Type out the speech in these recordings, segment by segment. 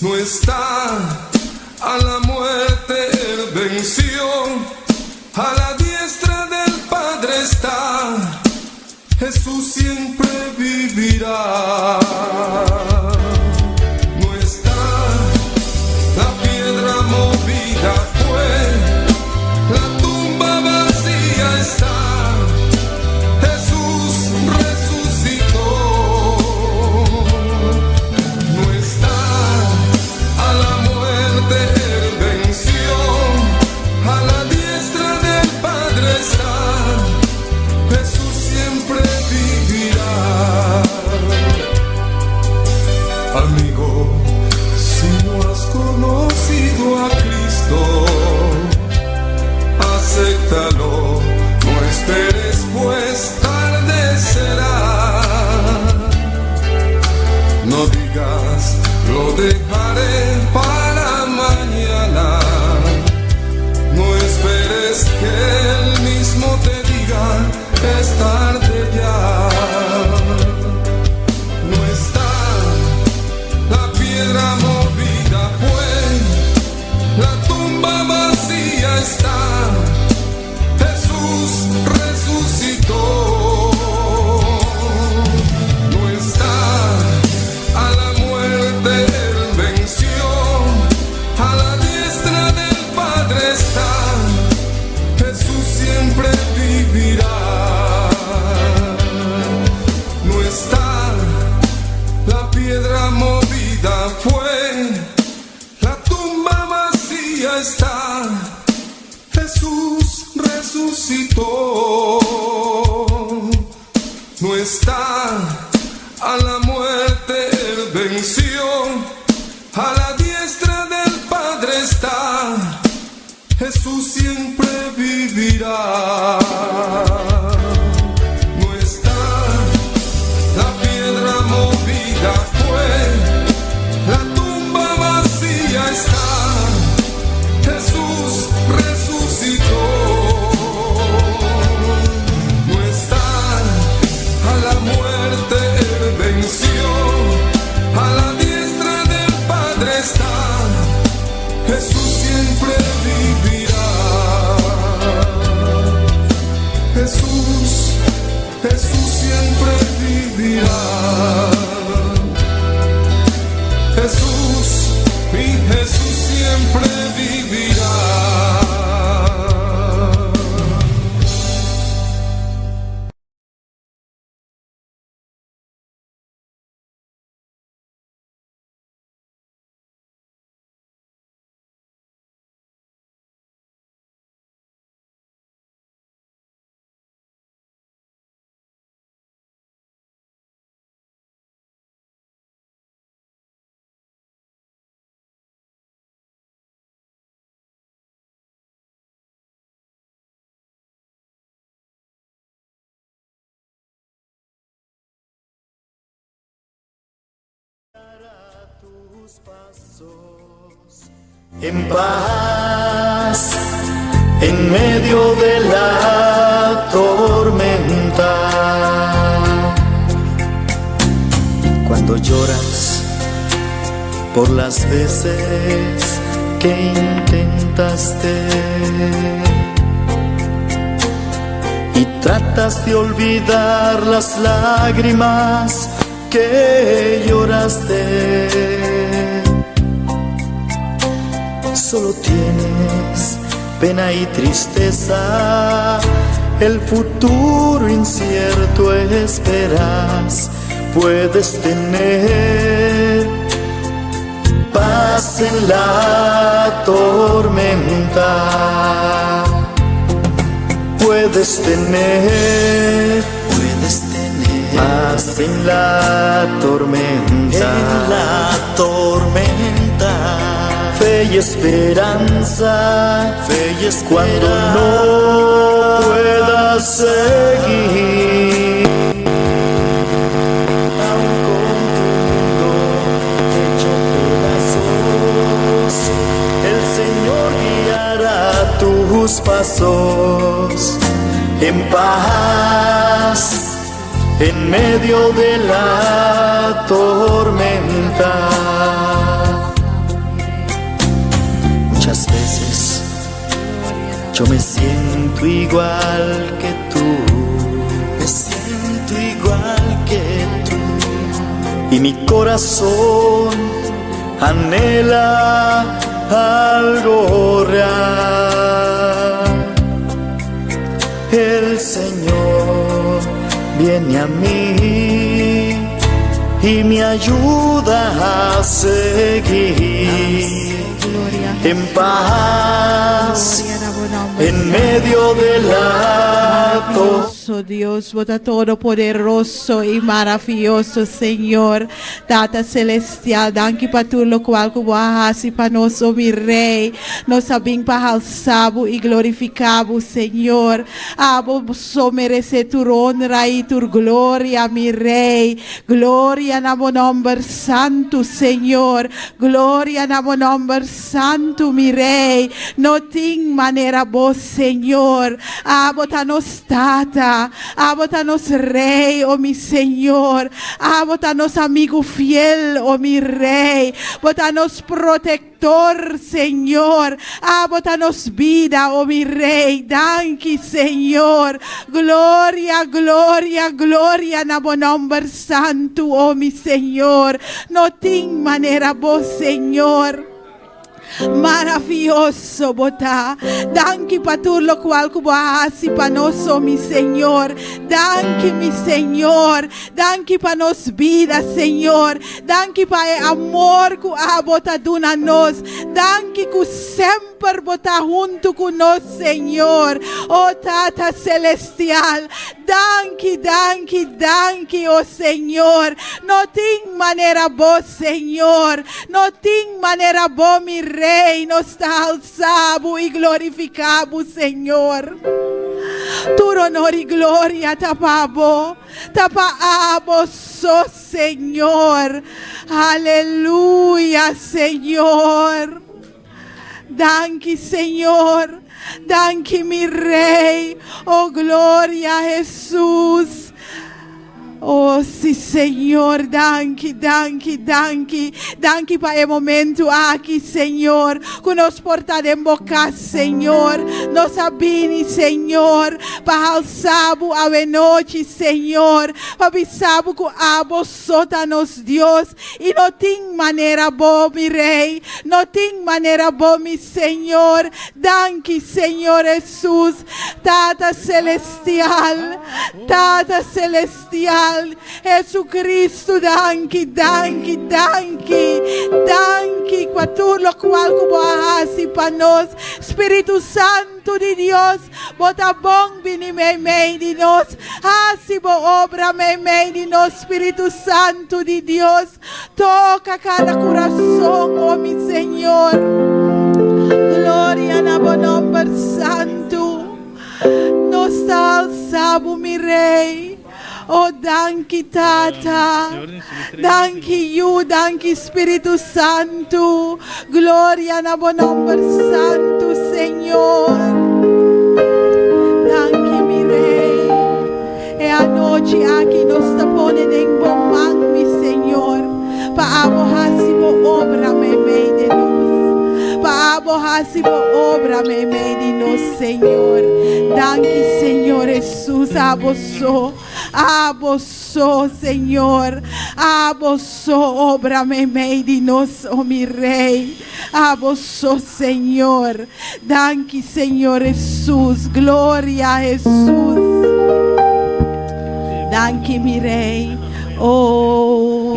no está, a la muerte él venció, a la diestra del Padre está, Jesús siempre vivirá. No está, la piedra movida fue, la tumba vacía está, Jesús resucitó. No está, a la muerte él venció, a la diestra del Padre está, Jesús siempre vivirá. Amigo, si no has conocido a Cristo, acéptalo, no esperes, pues tarde será. No digas, lo dejaré para mañana. No esperes que él mismo te diga, es tarde ya. No está, la piedra movida fue, la tumba vacía está, Jesús resucitó. No está, a la muerte él venció, a la diestra del Padre está, Jesús siempre vivirá. No está, la piedra movida fue, la tumba vacía está, Jesús resucitó. No está, a la muerte él venció, a la diestra del Padre está, Jesús siempre vivirá. No está, la piedra movida fue, la tumba vacía está, Jesús resucitó. No está, a la muerte él venció, a la diestra del Padre está, Jesús siempre vivirá. Jesús, Jesús siempre vivirá. Jesús, mi Jesús siempre vivirá. Tus pasos en paz en medio de la tormenta. Cuando lloras por las veces que intentaste y tratas de olvidar las lágrimas que lloraste, solo tienes pena y tristeza, el futuro incierto esperas. Puedes tener paz en la tormenta, puedes tener paz en la tormenta, fe y esperanza, cuando no puedas seguir, aún con tu mundo hecho pedazos, el Señor guiará tus pasos en paz en medio de la tormenta. Yo me siento igual que tú, me siento igual que tú, y mi corazón anhela algo real. El Señor viene a mí y me ayuda a seguir en paz en medio del acto. Dios, bota todo poderoso y maravilloso, Señor, Tata Celestial, danke para tu lo qual cubajas y para nós, oh mi Rei, nós sabem para alçabo e glorificabo, Senhor, so merece tu honra e tu glória, mi Rei, glória na mo nome santo, Senhor, glória na mo nome santo, mi Rei, no tem maneira boa, Senhor, bota nos Tata, bota nos Rei, oh mi Senhor, bota nos amigo fiel, oh mi Rei, bota nos protector, Senhor, bota nos vida, oh mi Rei, danke, Senhor, glória, glória, glória na mo nome santo, oh mi Senhor, não tem maneira boa, Senhor. Maravilhoso, bota. Danke para tu lo qual cubaasi para nós, oh mi Senhor. Danke, mi Senhor. Danke para nos vida, Senhor. Danke para amor que bota duna nós. Danke que sempre bota junto com nós, Senhor. Oh Tata Celestial. Danke, danke, danke, oh Senhor. Não tem maneira boa, Senhor. Não tem maneira boa, mi Rei, nos está alçado e glorificado, Senhor. Tu honor e glória, tapabo, só, Senhor. Aleluia, Senhor. Danke, Senhor. Danke, mi Rei. Oh, glória a Jesus. Oh, sim, Senhor, danke, danke, danke. Danke para o momento aqui, Senhor. Que nos porta em boca, Senhor. Nos abine, Senhor. Para alçar a noite, Senhor. Para avisar que a sota nos Deus. E não tem maneira boa, mi Rei. Não tem maneira boa, mi Senhor. Danke, Senhor Jesus. Tata Celestial. Tata Celestial. Jesucristo, danke, danke, danke, danke para tu lo qual cubohasi para nós, Espírito Santo de Deus, bota bom bini meio de nós, hasi bo obra meio de nós, Espírito Santo de Deus, toca cada coração, oh mi Senhor, glória na bom nome santo, nos alçamos, mi Rei. Oh, danke, Tata. Danke, you. Danke, Espírito Santo. Glória na bom nome santo, Senhor. Danke, mi Rei. E a noite aqui nos está ponendo em bom mão, mi Senhor. Para aborrar-se obra meio de nós. Para aborrar-se obra meio de nós, Senhor. Danke, Senhor Jesus. Abosó, Senhor, abosó, obra meio de nós, oh mi Rei, abosó, Senhor, danke, Senhor Jesus, glória a Jesus, danke, mi Rei, oh,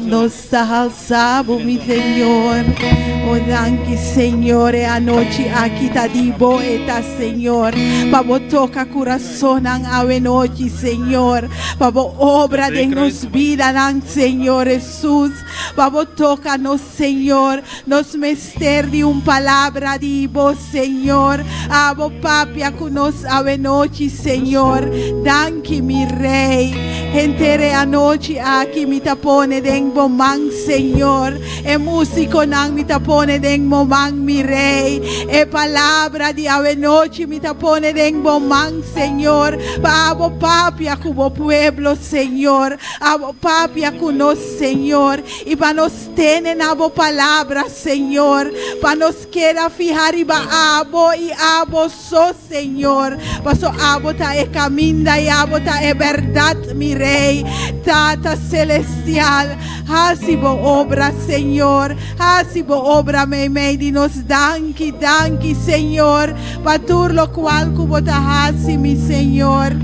nos alçamos, mi Senhor, oh, danke, Senhor, e a noite aqui está de boeta, Senhor, para tocar coração a noite, Senhor, para obra de nos vida, Senhor Jesus, para tocar nos, Senhor, nos mester de palavra de vos, Senhor, abo papia com nos a noite, Senhor, danke, mi Rei, Entere anoche aquí mi tapone den bomang, Señor. E músico nan mi tapone den bomang, mi rey. E palabra di ave noche mi tapone den bomang, Señor. Pa abo papi a cubo pueblo, Señor. Abo papi a cunos, Señor. Y pa nos tenen abo palabra, Señor. Pa nos quiera fijar y va abo y abo so, Señor. Paso abo ta e caminda y abo ta e verdad, mi rey. Tata celestial. Hasibo obra, Señor. Hasibo obra me dinos danki, danki, Señor. Patur lo cual cubo ta hasi, mi Señor.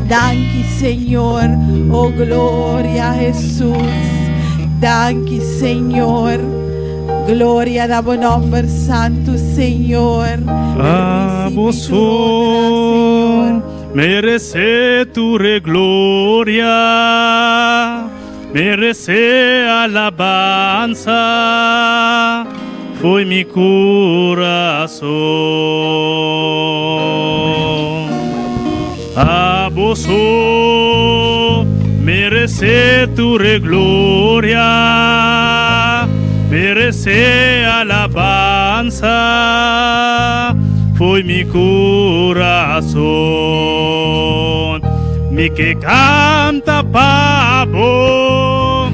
Danki, Señor. Oh, gloria a Jesús. Danki, Señor. Gloria a tu nombre santo, Señor. Señor. Merece tu gloria, merece alabanza, fue mi corazón. A vos merece tu gloria, merece alabanza, fue mi corazón. Mi que canta pavo,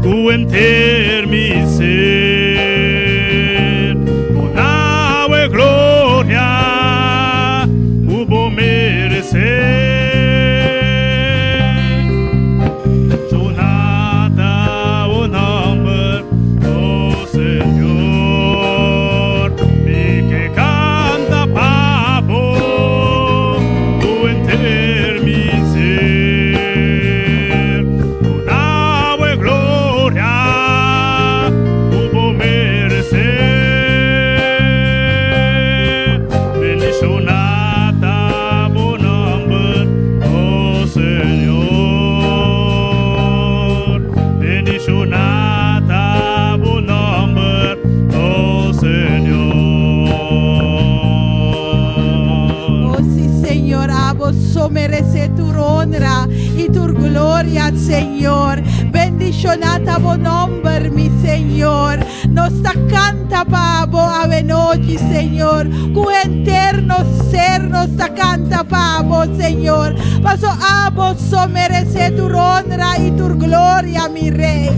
tu enter mi ser, una gloria, hubo merecer. Merece tu honra y tu gloria, Señor. Bendicionata bo nombre, mi Señor. Nos canta pavo ave noche, Señor. Cu eterno ser nos canta pavo, Señor. Paso abo so merece tu honra y tu gloria, mi Rey.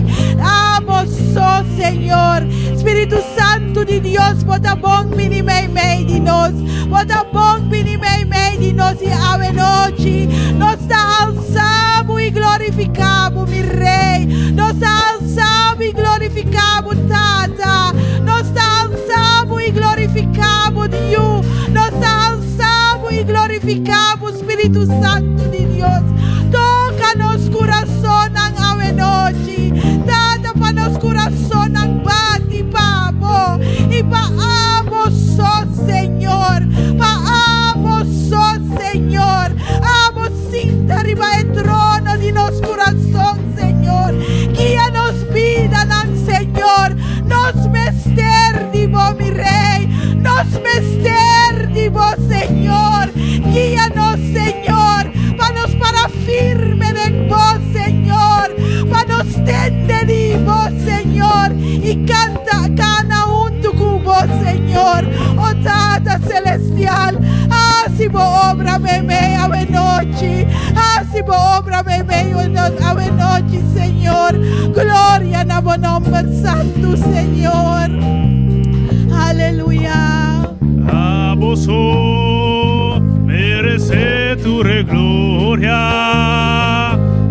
Abo so, Señor. Espíritu Santo de Dios, bota bon mini mei di nos. Bota bon mini mei di nos y ave noche. Nos alzamos y glorificamos, mi Rey. Nos alzamos y glorificamos, Tata. Nos alzamos y glorificamos, Dios. Nos alzamos y glorificamos, Espíritu Santo de Dios. Tócanos corazón en ave noche. Tata pa nos corazón en bati, pavo. Y pa amo so, Señor. Pa amo so, Señor. Amo cinta arriba el trono de nos corazón, Señor. Guíanos vida, Señor. Nos mester divo, mi Rey. Nos mester divo, Señor. Guíanos, Señor. Panos para firme en vos, Señor. Panos tende divo, Señor. Y cana un tu cubo, Señor. Oh, Tata celestial. Así obra me ave noche. Así obra me ave noche, Señor. Gloria a tu nombre santo, Señor. Aleluya. A vos merece tu gloria,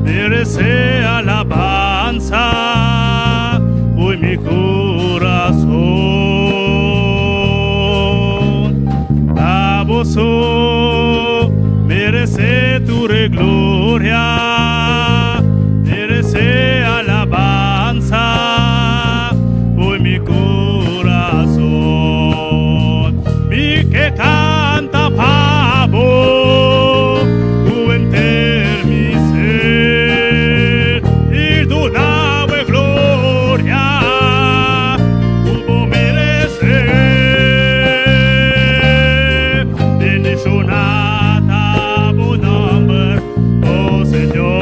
merece alabanza, hoy mi corazón. A vos merece tu gloria, merece alabanza, hoy mi corazón. Mi que canta pavo, tu enter mi ser, y tu nave gloria, hubo merecer. Bendicionata bu nombre, oh Señor.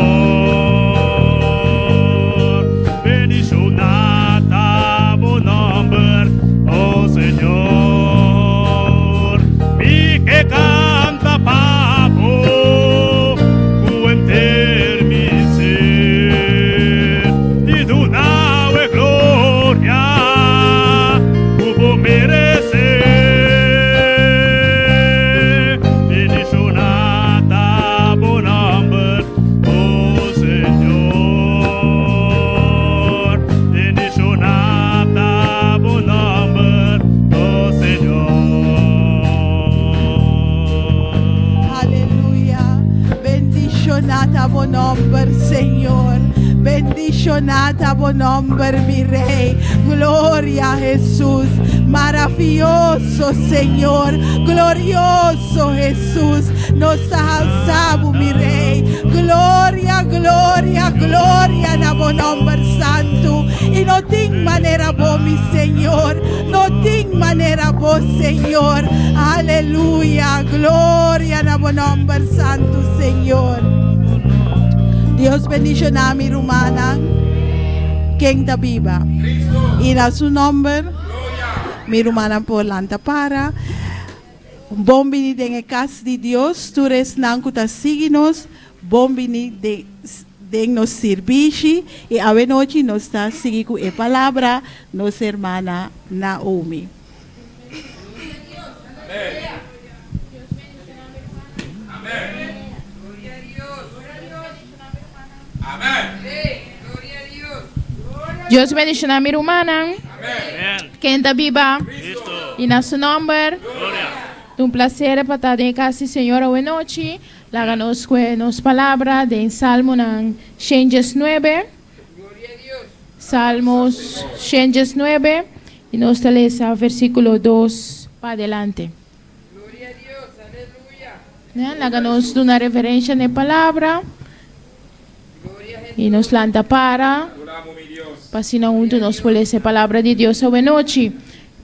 Bendicionata bu nombre, Señor. Bendicionata bu nombre, mi Rey. Gloria a Jesús. Maravilloso, Señor. Glorioso Jesús. Nos alzamos, mi Rey. Gloria, gloria, gloria na bu nombre santo. Y no tengo manera vos, mi Señor. No tengo manera vos, Señor. Aleluya. Gloria na bu nombre santo, Señor. Dios bendiga a mi hermana, quien está viva. Y a su nombre, mi hermana por lanta para. Bom venir en el casa de Dios. Tú eres nancuta síguenos. Bom venir de nos servir. Y a ver noche nos está siguiendo la palabra nuestra hermana Naomi. Dios bendiga a mi hermana, Amén. quien está viva, Cristo. y en su nombre. Gloria. Es un placer para estar en casa, Señor, hoy noche. Láganos nos palabra de Salmo 109. Salmos 109. Y nos lea versículo 2 para adelante. Gloria a Dios, aleluya. Láganos una referencia de palabra. Gloria a Jesús. Y nos lanta para. Para junto nos puede ser palabra de Dios hoy noche.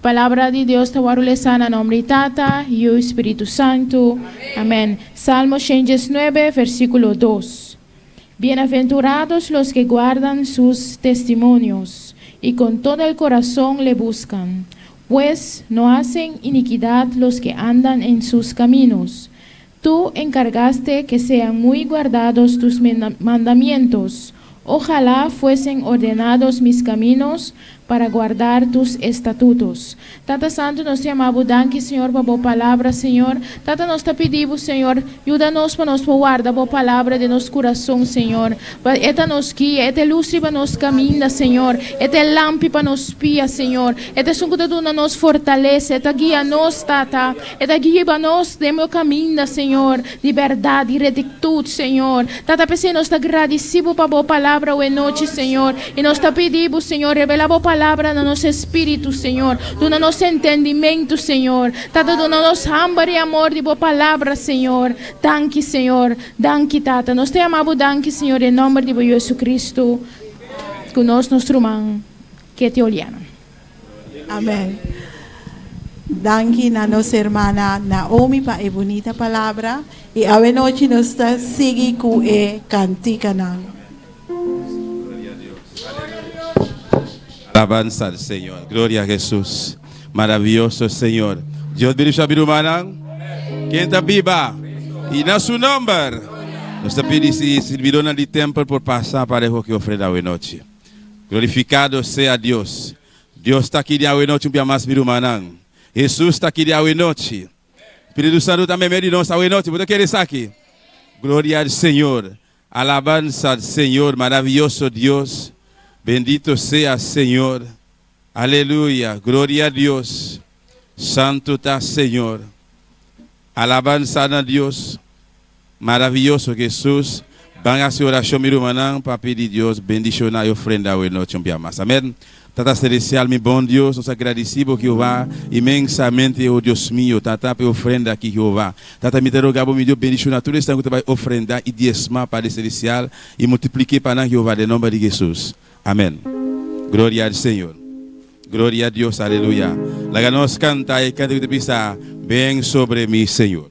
Palabra de Dios te guardo sana nombre de Tata y Espíritu Santo. Amén. Salmo 109, versículo 2. Bienaventurados los que guardan sus testimonios y con todo el corazón le buscan, pues no hacen iniquidad los que andan en sus caminos. Tú encargaste que sean muy guardados tus mandamientos. Ojalá fuesen ordenados mis caminos para guardar tus estatutos. Tata Santo, nos llamamos, danke, Señor, por tu palabra, Señor. Tata, nos te pedimos, Señor, ayúdanos para nos guardar tu palabra de nuestro corazón, Señor. Esta nos guía, esta luz para nos camina, Señor. Esta lámpara para nos pía, Señor. Esta suncutatuna nos fortalece, esta guía nos, Tata. Esta guía para nos de meu camino, Señor, de verdad, de rectitud, Señor. Tata, pensei, nos te agradecemos por tu palabra hoy noche, Señor. Y nos te pedimos, Señor, revela tu palabra no nosso espírito, Senhor, do nosso entendimento, Senhor, Tata, do nosso hambre e amor de boa palavra, Senhor. Danke, Senhor, danke, Tata. Nós te amamos, danke, Senhor, em nome de Jesus Cristo, conosco nosso irmão que te olhamos. Amén. Danke na nossa hermana Naomi para a bonita palavra. E a noite nos está seguindo com a cantica. Alabanza al Señor. Gloria a Jesús. Maravilloso Señor. Dios bendiga a mi hermana. ¿Quién está viva? Y en su nombre. Nos te pedimos si sirvieron al templo por pasar para el que ofrenda hoy noche. Glorificado sea Dios. Dios está aquí de hoy noche un día más, mi hermana. Jesús está aquí de hoy noche. Espíritu Santo también me dio hoy noche. ¿Por qué quieres aquí? Gloria al Señor. Alabanza al Señor. Maravilloso Dios. Bendito sea Señor. Aleluya. Gloria a Dios. Santo está Señor. Alabanza a Dios. Maravilloso Jesús. Van a hacer oración, mi hermana, para pedir Dios bendición y ofrenda hoy noche un día más. Amén. Tata celestial, mi buen Dios, nos agradecemos Jehová inmensamente, oh Dios mío, Tata, por ofrenda aquí Jehová. Tata, me te rogamos, mi Dios, bendición a todo este que te va a ofrendar y diezmar para el celestial y multiplicar para Jehová, en nombre de Jesús. Amén. Gloria al Señor. Gloria a Dios, aleluya. La que nos canta y canta que te pisa, ven sobre mí, Señor.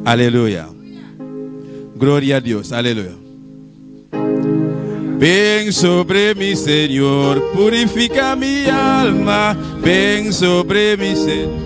Aleluya. Gloria a Dios, aleluya. Ven sobre mí, Señor, purifica mi alma. Ven sobre mí, Señor.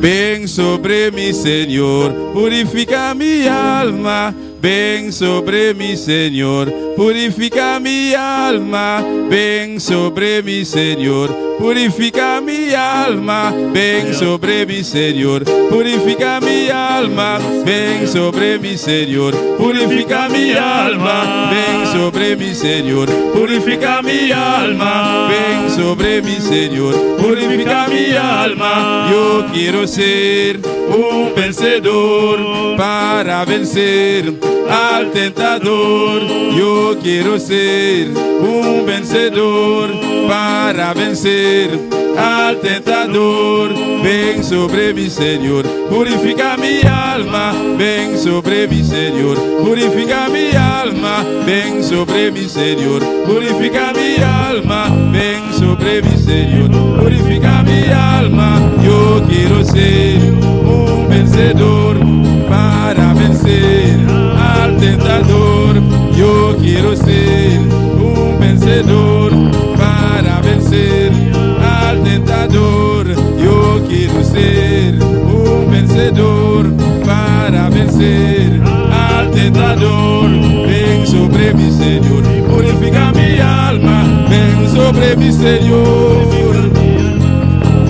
Ven sobre mí, Señor, purifica mi alma. Ven sobre mí, Señor, purifica mi alma. Ven sobre mí, Señor, purifica mi alma. Ven sobre mí, Señor, purifica mi alma. Ven sobre mí, Señor, purifica mi alma. Ven sobre mí, Señor, purifica mi alma. Ven sobre mí, Señor. Purifica mi alma. Yo quiero ser un vencedor para vencer al tentador. Yo quiero ser un vencedor para vencer al tentador. Ven sobre mí, Señor. Purifica mi alma. Ven sobre mí, Señor. Purifica mi alma. Ven sobre mí, Señor. Purifica mi alma. Ven sobre mí, Señor. Purifica mi alma. Yo quiero ser un vencedor para vencer al tentador. Yo quiero ser un vencedor para vencer al tentador. Yo quiero ser un vencedor para vencer al tentador. Ven sobre mí, Señor. Purifica mi alma. Ven sobre mí, Señor.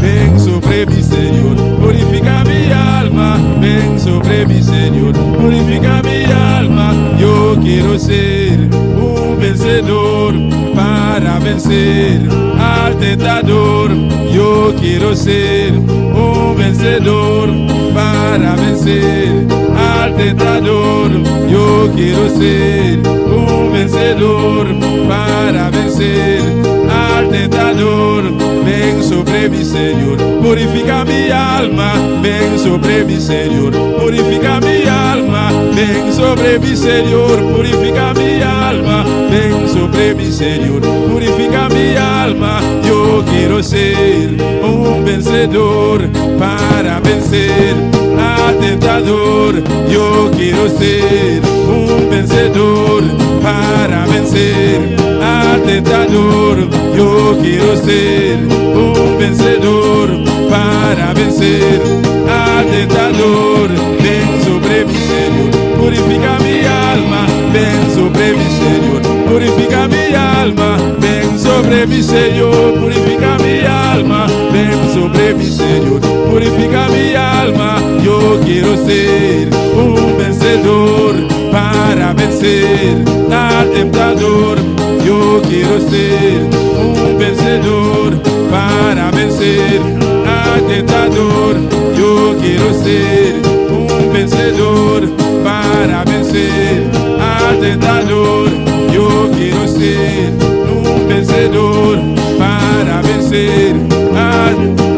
Ven sobre mí, Señor. Purifica mi alma. Ven sobre mí, Señor. Purifica mi alma. Yo quiero ser un vencedor para vencer al tentador. Yo quiero ser un vencedor para vencer al tentador. Yo quiero ser un vencedor para vencer al tentador. Ven sobre mí, Señor. Purifica mi alma. Ven sobre mí, Señor. Purifica mi alma. Ven sobre mí, Señor. Purifica mi alma. Ven sobre mí, Señor. Purifica mi alma. Yo quiero ser un vencedor para vencer al tentador. Yo quiero ser un vencedor para vencer al tentador. Yo quiero ser un vencedor para vencer al tentador. Ven sobre mí, Señor. Purifica mi alma. Ven sobre mí, Señor. Purifica mi alma. Ven sobre mí, Señor. Purifica mi alma. Ven sobre mí, Señor. Purifica mi alma. Yo quiero ser un vencedor para vencer al tentador. Yo quiero ser un vencedor para vencer al tentador. Yo quiero ser un vencedor para vencer al tentador. Yo quiero ser un vencedor para vencer al...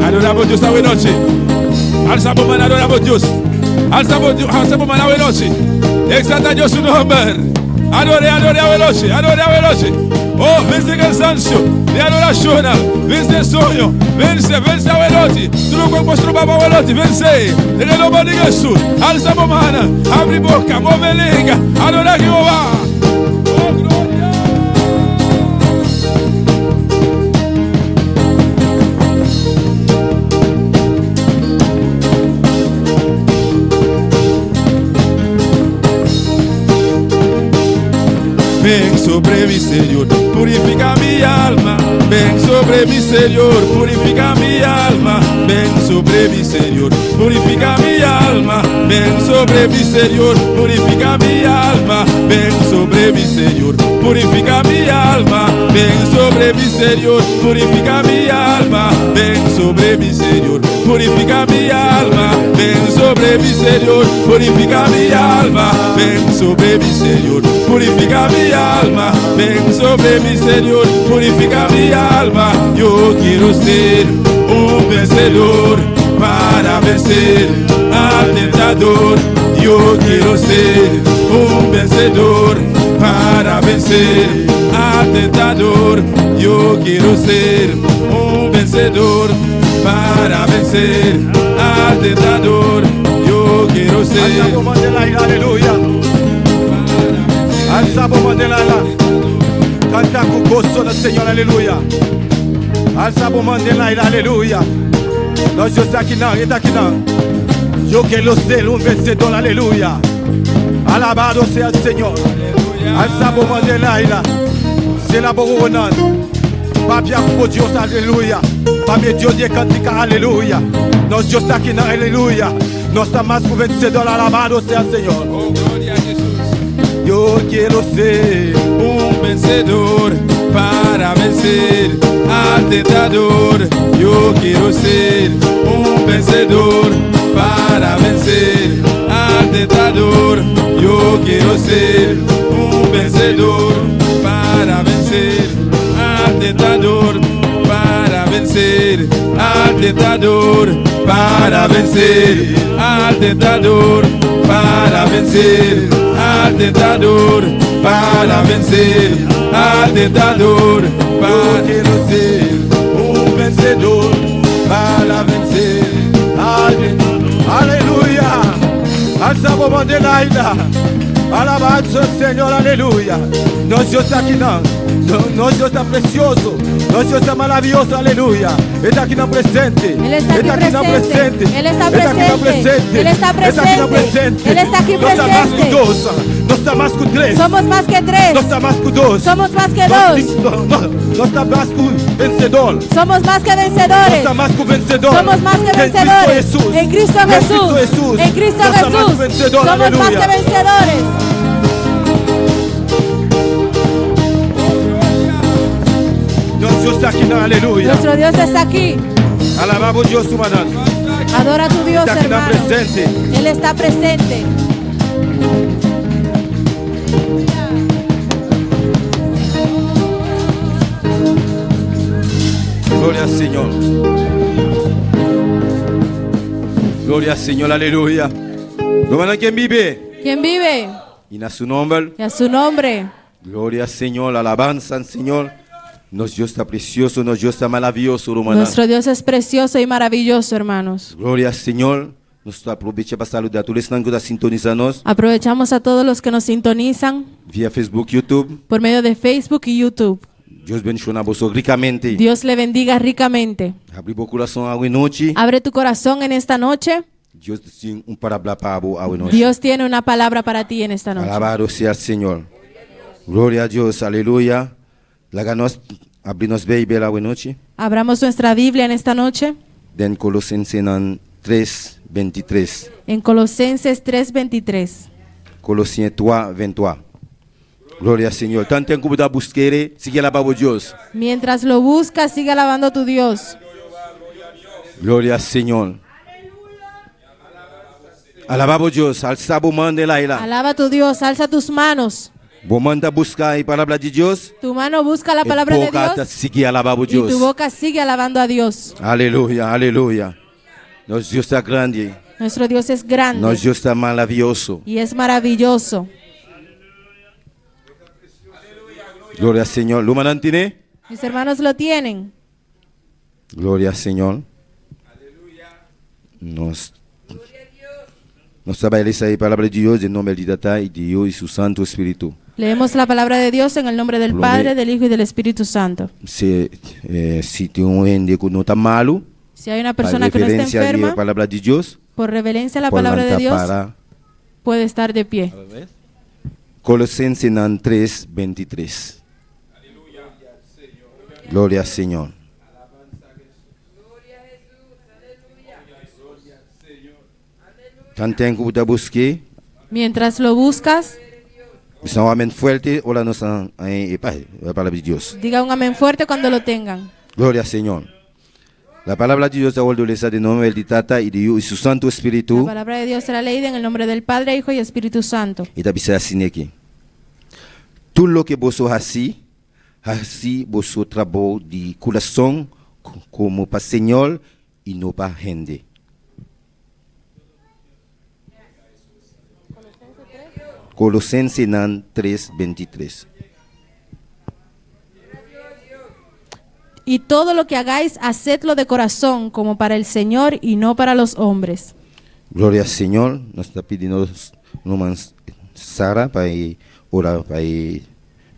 Adoramos a Dios esta noche. Alzamos mano, adoramos a Dios. Alzamos mano esta noche. Exalta a Dios su nombre. Adore a veloce, adore a veloce. Oh, vence cansancio de adoración, vence sueño, vence a veloce. Truco nuestro papá veloce, vence. En el nombre de Jesús, alzamos mano, abre boca, mueve lengua, adora a Jehová. Oh, gloria. Ven sobre mí, Señor, purifica mi alma. Ven sobre mí, Señor, purifica mi alma. Ven sobre mí, Señor, purifica mi alma. Ven sobre mí, Señor, purifica mi alma. Ven sobre mí, Señor, purifica mi alma. Ven sobre mí, Señor, purifica mi alma. Ven sobre mí, Señor, purifica mi alma. Ven sobre mí, Señor, purifica mi alma. Ven sobre mí, Señor, purifica mi alma. Ven sobre mí, Señor, purifica mi alma. Yo quiero ser un vencedor para vencer al tentador. Yo quiero ser un vencedor para vencer al tentador. Yo quiero ser un vencedor para vencer al tentador. Yo quiero ser. Aleluya. Alza por Mandela. Canta con gozo al Señor, aleluya. Alza por Mandela, aleluya. Nós Deus aqui não, ele está aqui não. Yo quiero ser un vencedor, aleluya. Alabado sea el Señor. Alza por Mandela. C'est la bonne. Papia pour Dios, aleluya. Papia Dios de cantica, aleluya. Nós Deus está aqui não, aleluya. Nós estamos más por vencedor, alabado sea el Señor. Oh, gloria a Jesús. Yo quiero ser un vencedor para vencer al al tentador. Yo quiero ser un vencedor para vencer al tentador. Yo quiero ser un vencedor para vencer al tentador, para vencer al tentador, para vencer al tentador, para vencer al tentador, para vencer al tentador. Yo quiero ser un vencedor para vencer. Aleluya. Alza vos mande la ida. Alabanza al Señor, aleluya. Nuestro Dios está aquí, nuestro Dios está precioso, nuestro Dios está maravilloso, aleluya. Está aquí no presente. Él está aquí presente. Él está presente. Él está presente. Él está aquí No está más que presente. dos, no está más que tres. Somos más que tres. No está más que dos. Somos más que dos. No está más que vencedor. Somos más que No vencedores. está más que vencedor. Somos más que vencedores. En Cristo Jesús. En Cristo No está más que Jesús. vencedor, Somos más aleluya. que vencedores. Nuestro Dios está aquí, aleluya. Nuestro Dios está aquí. Alabamos Dios, su manán. Adora a tu Dios, Está aquí hermano. presente. Él está presente. Gloria al Señor. Gloria al Señor, aleluya. Hermano, ¿quién vive? ¿Quién vive? Y a su nombre. Y a su nombre. Gloria al Señor, alabanza al Señor. Nuestro Dios está precioso, nuestro Dios está maravilloso, hermano. Nuestro Dios es precioso y maravilloso, hermanos. Gloria al Señor. Nos aprovecha para saludar a todos los que están sintonizando Aprovechamos a todos los que nos sintonizan vía Facebook, YouTube. por medio de Facebook y YouTube. Dios bendiga a vosotros ricamente. Dios le bendiga ricamente. Abrir tu corazón a hoy noche. Abre tu corazón en esta noche. Dios tiene un palabra para vos hoy noche. Dios tiene una palabra para ti en esta noche. Alabado sea el Señor. Gloria a Dios, aleluya. Láganos, abrimos Biblia hoy noche. Abramos nuestra Biblia en esta noche En Colosenses 3:23. en Colosenses 3:23. Colossiens 3:23. Gloria al Señor. Tanto en como da busquere, sigue alabando a Dios. Mientras lo buscas, sigue alabando a tu Dios. Gloria al Señor. Alabamos a Dios, alzamos mano de la ira. Alaba a tu Dios, alza tus manos. Vos manda buscar la palabra de Dios. Tu mano busca la palabra de Dios Sigue alabando a y tu Dios. boca sigue alabando a Dios. Aleluya, aleluya. Nuestro Dios está grande. Nuestro Dios es grande Nuestro Dios está maravilloso. y es maravilloso. Gloria al Señor. ¿Lo mandan tiene? Mis hermanos lo tienen. Gloria al Señor. Nos trabalhamos ahí palabra de Dios en nombre de Tata y de Dios y su Santo Espíritu. Leemos la palabra de Dios en el nombre del Lo Padre, me- del Hijo y del Espíritu Santo. Si tem gente que no está malo, Si hay una para persona que no está referencia a la enferma, palabra de Dios, por reverencia a la por palabra de Dios, para puede estar de pie. Colosenses 3:23. Gloria al Señor. Tanto que te busqué, Mientras lo buscas, es un amén fuerte, ahora nos la palabra de Dios. diga un amén fuerte cuando lo tengan. Gloria al Señor. La palabra de Dios se vuelve de nombre del Tata y de Dios y su Santo La Espíritu. palabra de Dios será leída en el nombre del Padre, Hijo y Espíritu Santo. Y también se así aquí. Todo lo que vosotros así vosotros trabajo de corazón como para Señor y no para gente. Colosenses 3:23. Y todo lo que hagáis, hacedlo de corazón, como para el Señor y no para los hombres. Gloria al Señor. Nos está pidiendo Sara para orar, para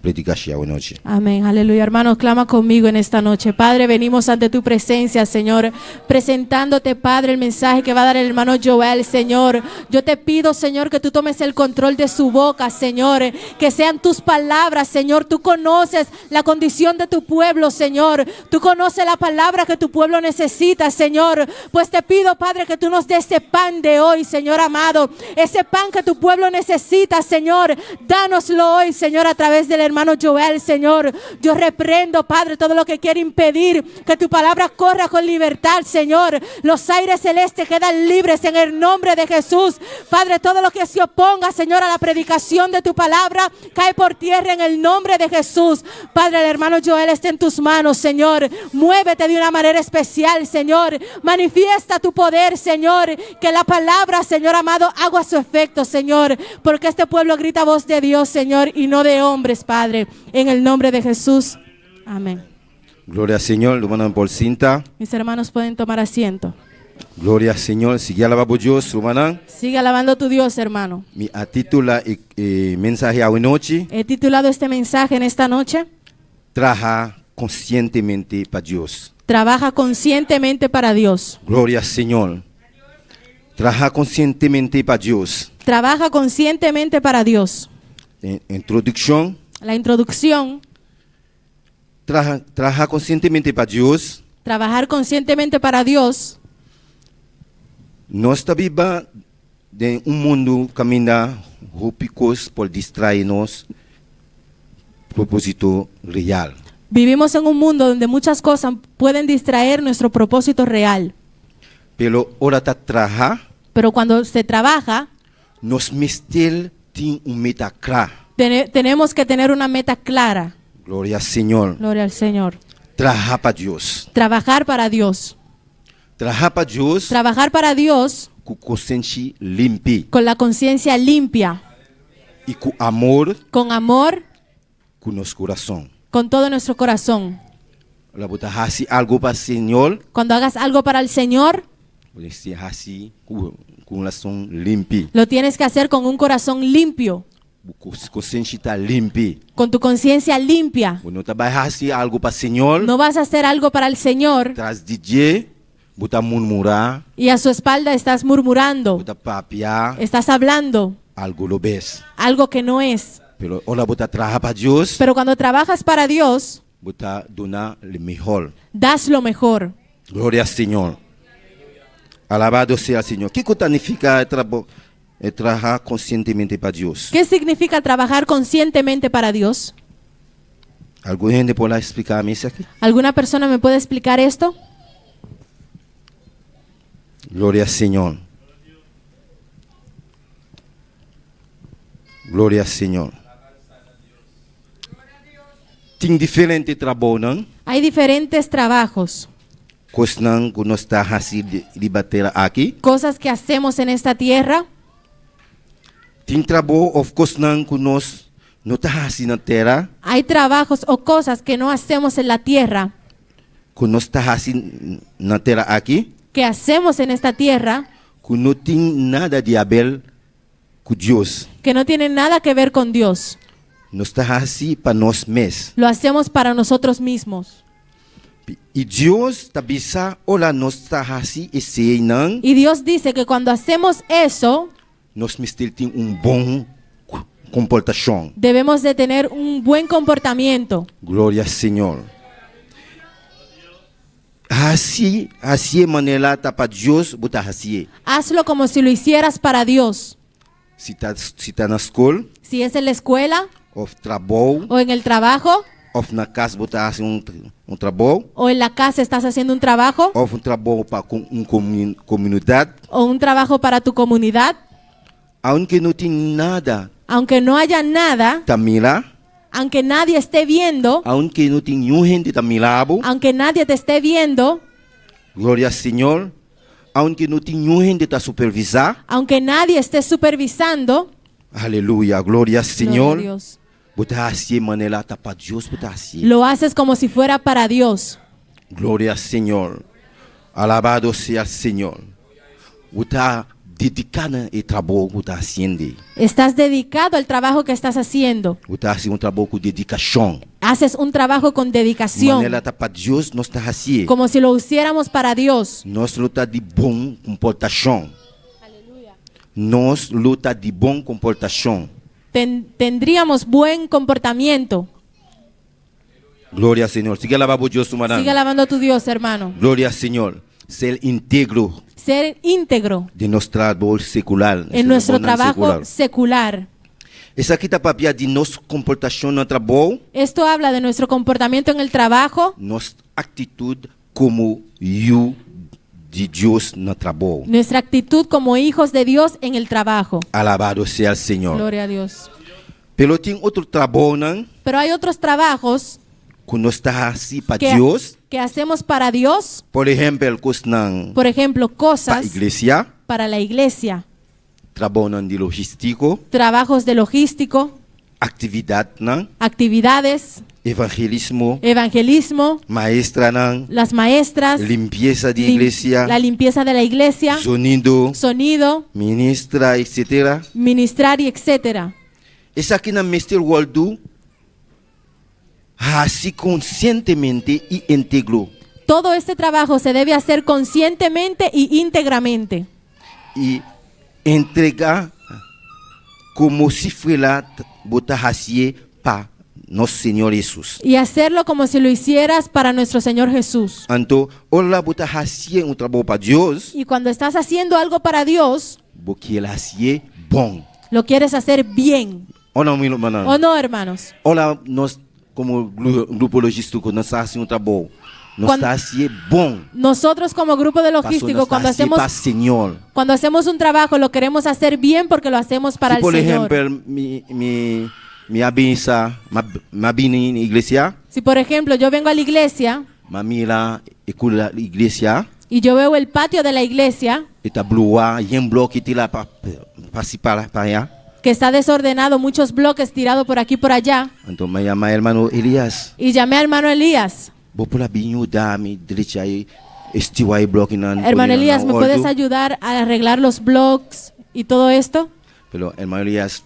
predicar esta noche. Amén, aleluya. Hermanos, clama conmigo en esta noche. Padre, venimos ante tu presencia, Señor, presentándote, Padre, el mensaje que va a dar el hermano Joel, Señor. Yo te pido, Señor, que tú tomes el control de su boca, Señor, que sean tus palabras, Señor. Tú conoces la condición de tu pueblo, Señor. Tú conoces la palabra que tu pueblo necesita, Señor. Pues te pido, Padre, que tú nos des ese pan de hoy, Señor amado. Ese pan que tu pueblo necesita, Señor. Dánoslo hoy, Señor, a través del hermano Joel, Señor. Yo reprendo, Padre, todo lo que quiere impedir que tu palabra corra con libertad, Señor. Los aires celestes quedan libres en el nombre de Jesús. Padre, todo lo que se oponga, Señor, a la predicación de tu palabra, cae por tierra en el nombre de Jesús. Padre, el hermano Joel está en tus manos, Señor. Muévete de una manera especial, Señor. Manifiesta tu poder, Señor. Que la palabra, Señor amado, haga su efecto, Señor. Porque este pueblo grita voz de Dios, Señor, y no de hombres, Padre. En el nombre de Jesús. Amén. Gloria al Señor, hermano por cinta. Mis hermanos pueden tomar asiento. Gloria al Señor. Sigue alabando Dios, hermano. Sigue alabando a tu Dios, hermano. Mi titula mensaje hoy noche. He titulado este mensaje en esta noche: Trabaja conscientemente para Dios. Trabaja conscientemente para Dios. Gloria al Señor. Trabaja conscientemente para Dios. Trabaja conscientemente para Dios. Introducción. La introducción. Trabaja conscientemente para Dios. Trabajar conscientemente para Dios. Nós está viva de mundo camina rúpicos por distraernos propósito real. Vivimos en un mundo donde muchas cosas pueden distraer nuestro propósito real. Pero ahora trabaja. Pero cuando se trabaja, nos mistel tiene una meta clara. tenemos que tener una meta clara. Gloria al Señor. Gloria al Señor. Trabajar para Dios. Trabajar para Dios. Trabajar para Dios. Trabajar para Dios. Con conciencia limpia. Con la conciencia limpia. Y con amor. Con amor. Con nuestro corazón. Con todo nuestro corazón. Algo para el Señor. Cuando hagas algo para el Señor, con corazón limpio. Lo tienes que hacer con un corazón limpio. Conciencia limpia. Con tu conciencia limpia. No algo para el Señor. No vas a hacer algo para el Señor. Tras DJ, murmurar. Y a su espalda estás murmurando. Estás hablando. Algo lo ves. Algo que no es. Pero ahora trabaja para Dios. Pero cuando trabajas para Dios, dona lo mejor. Das lo mejor. Gloria al Señor. Alabado sea el Señor. ¿Qué significa trabajar conscientemente para Dios? ¿Qué significa trabajar conscientemente para Dios? ¿Alguna gente puede explicarme eso aquí? ¿Alguna persona me puede explicar esto? Gloria al Señor. Gloria al Señor. Tiene diferentes trabajos, ¿no? Hay diferentes trabajos. Cosas que hacemos en esta tierra. Hay trabajos o cosas que no hacemos en la tierra. Que hacemos en esta tierra. Que no tienen nada que ver con Dios. Lo hacemos para nosotros mismos. Y Dios dice que cuando hacemos eso, debemos de tener un buen comportamiento. Gloria al Señor. Así manera para Dios, hazlo como si lo hicieras para Dios. Si está en la escuela, si es en la escuela, o en el trabajo, o en la casa un trabajo, o en la casa estás haciendo un trabajo, o un trabajo para una comunidad, o un trabajo para tu comunidad, aunque no tiene nada, aunque no haya nada, mira, aunque nadie esté viendo, aunque no tiene gente aunque nadie te esté viendo, gloria al Señor, aunque no tiene gente te supervisar, aunque nadie esté supervisando, aleluya, gloria al Señor. Gloria a Dios. Lo haces como si fuera para Dios. Gloria al Señor. Alabado sea el Señor. Estás dedicado al trabajo que estás haciendo. Haces un trabajo con dedicación. Como si lo hiciéramos para Dios. Nos luta de bom comportación. Nos luta de bom comportación. Tendríamos buen comportamiento. Gloria al Señor. Sigue alabando a Dios, hermano. Sigue alabando a tu Dios, hermano. Gloria al Señor. Ser íntegro. Ser íntegro. De nuestro trabajo secular. En nuestro trabajo secular. Essa aqui está para de nossa comportação no trabalho, Esto habla de nuestro comportamiento en el trabajo, nossa atitude como eu de Deus no trabalho. nuestra actitud como hijos de Dios en el trabajo. Alabado seja o Senhor. Gloria a Dios. Pelo tem outro trabalho não, Pero hay otros trabajos que nós está assim para que, Deus. que hacemos para Dios, Por exemplo, cos não por ejemplo, para cosas igreja, para la iglesia, trabalho não de logístico, trabajos de logístico, atividade não, actividades, evangelismo, evangelismo, maestra não, las maestras, limpeza de lim- igreja, la limpieza de la iglesia, sonido, sonido, ministra, etc. ministrar y etcétera. Esse aqui na Mr. World assim conscientemente e íntegro Todo este trabajo se debe hacer conscientemente y íntegramente e entregar como se foi lá botar assim para nosso Senhor Jesus. y hacerlo como si lo hicieras para nuestro Señor Jesús. Então, olha botar assim um trabalho para Deus, Y cuando estás haciendo algo para Dios, porque ele assim bom. lo quieres hacer bien. Olha, meu irmão. ¿O no, hermanos? Olha, nós como grupo logístico, nós está assim um trabalho. Nós Quando- está assim bom. Nosotros como grupo de logístico, Cuando para Senhor. cuando hacemos un trabajo, lo queremos hacer bien porque lo hacemos para Se el por Señor. exemplo, minha benção, minha bem igreja, Si por ejemplo yo vengo a la iglesia mamila escola igreja, y yo veo el patio de la iglesia eta blua, yen bloque tila para participar para allá. que está desordenado, muchos bloques tirados por aquí y por allá, Então, me chama hermano Elias, y llamé al hermano Elías. vou por lá binho dami direita aí, estiu aí bloque nan. Hermano Elías, ¿me puedes ayudar a arreglar los blogs y todo esto? Pelo hermano Elias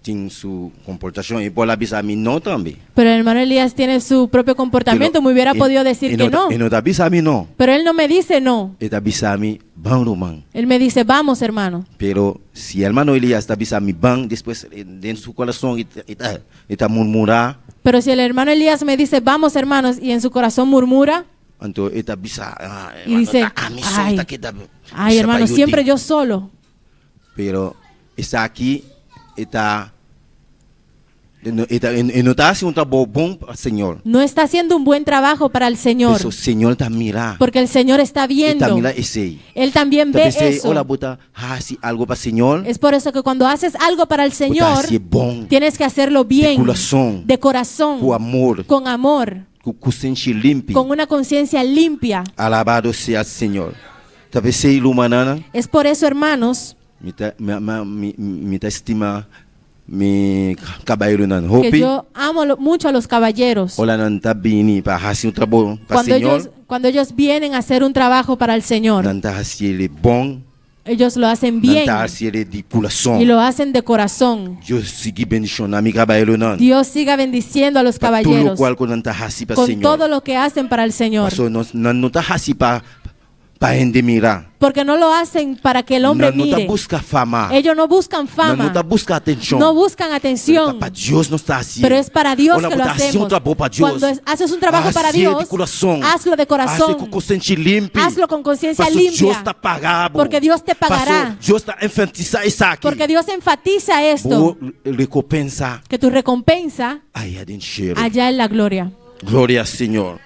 tem sua comportação e por lá bisa mim não também. Pero el hermano Elías tiene su propio comportamiento, me hubiera podido decir que no. E não tá bisa mim não. Pero él no me dice no. E tá bisa mim bom romano. Él me dice, vamos hermano. Pero si hermano Elias tá bisa mim bom, depois dentro do coração eta murmurar, Pero si el hermano Elías me dice, vamos hermanos, y en su corazón murmura então eta bisa y dice, ay, ay hermano, siempre yo solo. Pero está aqui eta não tá assim um trabalho bom para o Senhor. No está haciendo un buen trabajo para el Señor, O Senhor tá mirar. porque el Señor está Está viendo. mirar esse. Él también ve eso. Olha bota assim algo para o Senhor. Es por eso que cuando haces algo para el Botar Señor, assim bom, tienes que hacerlo bien, coração, de corazón, com amor, con amor, com consciência limpa. con una conciencia limpia. Alabado seja o Senhor. Talvez seja iluminada. Es por eso, hermanos, Me estima mi caballero nan que hopi. yo amo mucho a los caballeros. Olha nan tá bini para fazer um trabalho para o Senhor. Cuando ellos vienen a hacer un trabajo para el Señor, Nan tá fazer bom. ellos lo hacen Nan bien tá fazer de coração. y lo hacen de corazón. Deus siga bendicionando mi caballero nan. Dios siga bendiciendo a los Para tudo caballeros qual que nan tá fazer para o con Senhor. todo lo que hacen para el Señor. Pastor, não tá fazer para gente mirar. Porque no lo hacen para que el hombre Não tá mire. busca fama. Ellos no buscan Não fama, tá busca atenção. no buscan atención, Para Deus não está assim. pero es para Dios Olha, que lo botar assim hacemos. um trabalho para Deus. Cuando haces un trabajo para Assim Dios, de coração. hazlo de Assim corazón, com consciência limpa. hazlo con conciencia Pastor, Deus limpia, está pagado. porque Dios te pagará. Pastor, Deus está enfatizando isso aqui. porque Dios enfatiza esto, Boa recompensa que tu recompensa aí adentro. allá en la gloria. Glória ao Senhor.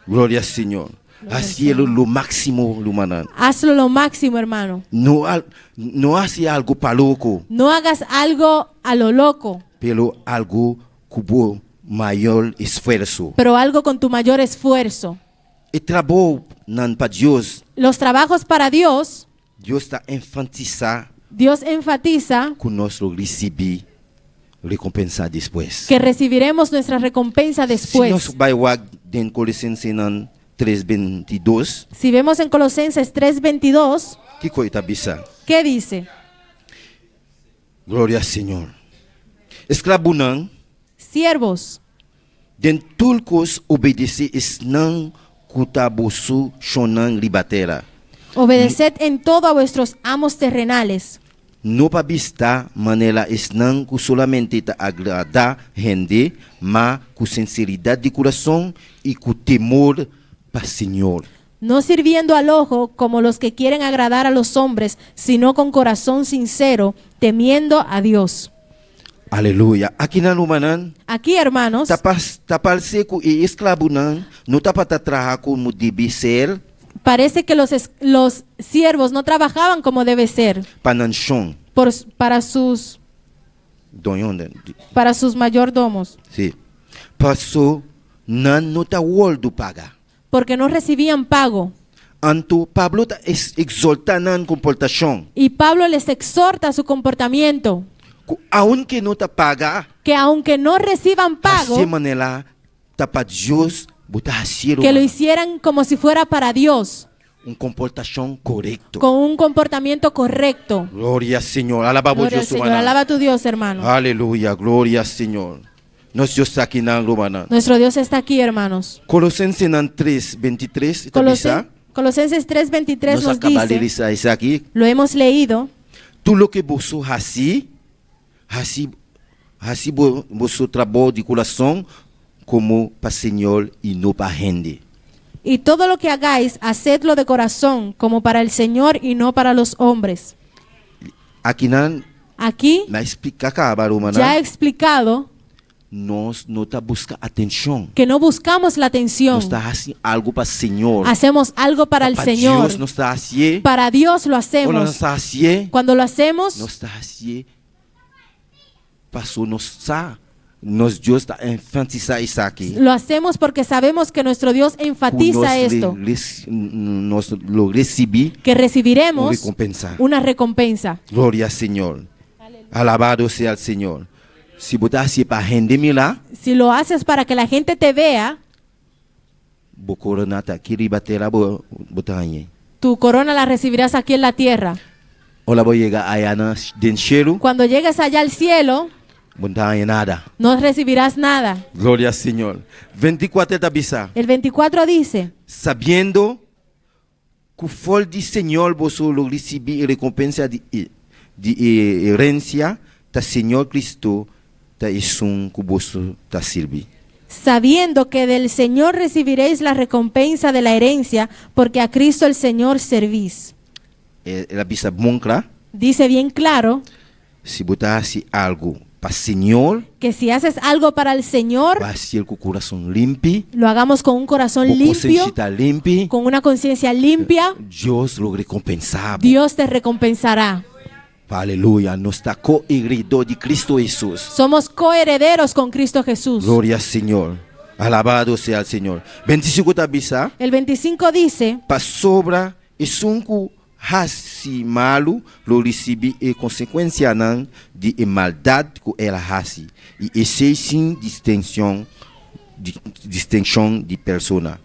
Glória ao Senhor. Assim é o máximo humano. Hazlo lo máximo, hermano. Não hace algo para louco, No hagas algo a lo loco, pelo algo com maior esforço. pero algo con tu mayor esfuerzo. E trabalho não para Deus. Los trabajos para Dios, Deus está enfatizando Dios enfatiza que nós recebemos recompensa depois. que recibiremos nuestra recompensa Se nós después. vai em Colossenses 3:22, Si vemos en Colosenses 3:22, que coisa bisa? ¿qué dice? Glória ao Senhor. Escravo não, Siervos, den tulcos obedece não kutabusu shonan ribatera. obedeced en todo a vuestros amos terrenales, No para vista manela não que solamente te agrada gente, mas com sinceridade de coração e com temor para o Senhor. no sirviendo al ojo como los que quieren agradar a los hombres, sino con corazón sincero, temiendo a Dios. Aleluia. Aqui na Lumanan, Aquí, hermanos, tapal seco e escravo nan, no tapata traha como deve ser, parece que los siervos no trabajaban como debe ser pananchon, para sus donhonda. mayordomos, Sim. Passou, nan no ta woldo paga. porque no recibían pago. Anto, Pablo ta exalta nan comportação. Y Pablo les exhorta a su comportamiento, Aunque no ta paga, que aunque no reciban pago, assim manela, tapa Deus, botar a que lo hicieran como si fuera para Dios, comportação correto. con un comportamiento correcto. Glória ao Senhor. Alabamos Gloria al Deus, Señor, humana. alaba a tu Dios, hermano. Aleluia, glória ao Senhor. Nós Deus está aqui na Romana. Nuestro Dios está aquí, hermanos. Colossenses 3:23, Colosenses 3:23 nós nos acabamos de dice, ler isso aqui. lo hemos leído, Tudo lo que você você trabalho de coração como para o Senhor e não para a gente. y todo lo que hagáis, hacedlo de corazón, como para el Señor y no para los hombres. Aqui Aquí na explica acaba Romana. ya he explicado Nós não tá buscando atenção. que no buscamos la atención, Nós está fazendo algo para o Senhor. hacemos algo para el Para Señor. Deus nós está fazendo. Para Dios lo Nós hacemos. está fazendo. Cuando lo hacemos, Nós está fazendo. Passou nós Deus está enfatizando isso aqui. lo hacemos porque sabemos que nuestro Dios enfatiza esto, Nós lo recebi que recibiremos recompensa. una recompensa. Glória ao Senhor. Alabado seja o Senhor. Se botar assim para render-me lá, Si lo haces para que la gente te vea, vou coronar aqui e bater lá, botar aí. tu corona la recibirás aquí en la tierra. Olha, vou chegar aí dentro cielo, Cuando llegues allá al cielo, botar aí nada. no recibirás nada. Glória ao Senhor. 24 está bisa. El 24 dice, Sabendo que o fol do Senhor você lo recebi recompensa de herência, da Senhor Cristo, da isso que você está servindo. sabiendo que del Señor recibiréis la recompensa de la herencia, porque a Cristo el Señor servís. Ela bisa bom claro. Dice bien claro Se botasse algo para o Senhor, que si haces algo para el Señor, vai ser com o coração limpo, lo hagamos con un corazón com a limpio, consciência está limpa, con una conciencia limpia, Deus lo recompensava. Dios te recompensará. Aleluia, nós está co-heredor de Cristo Jesus. Somos coherederos con Cristo Jesús. Glória ao Senhor. Alabado seja o Senhor. 25 está bisa. El 25 dice, Para sobra e sunku hasi malo lo recebi e consequência não de maldade que ela hasi e esse sim distinção de persona.